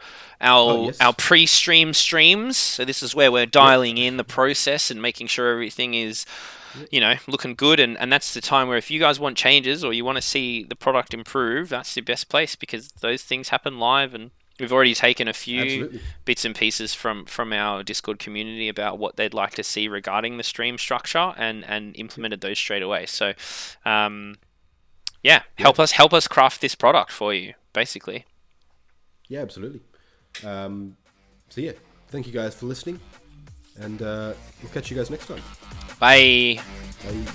pre-stream streams. So this is where we're dialing in the process and making sure everything is, you know, looking good. And that's the time where if you guys want changes or you want to see the product improve, that's the best place, because those things happen live. And we've already taken a few bits and pieces from our Discord community about what they'd like to see regarding the stream structure and implemented those straight away. So, help us craft this product for you, basically. Yeah, absolutely. Thank you guys for listening, and we'll catch you guys next time. Bye. Bye.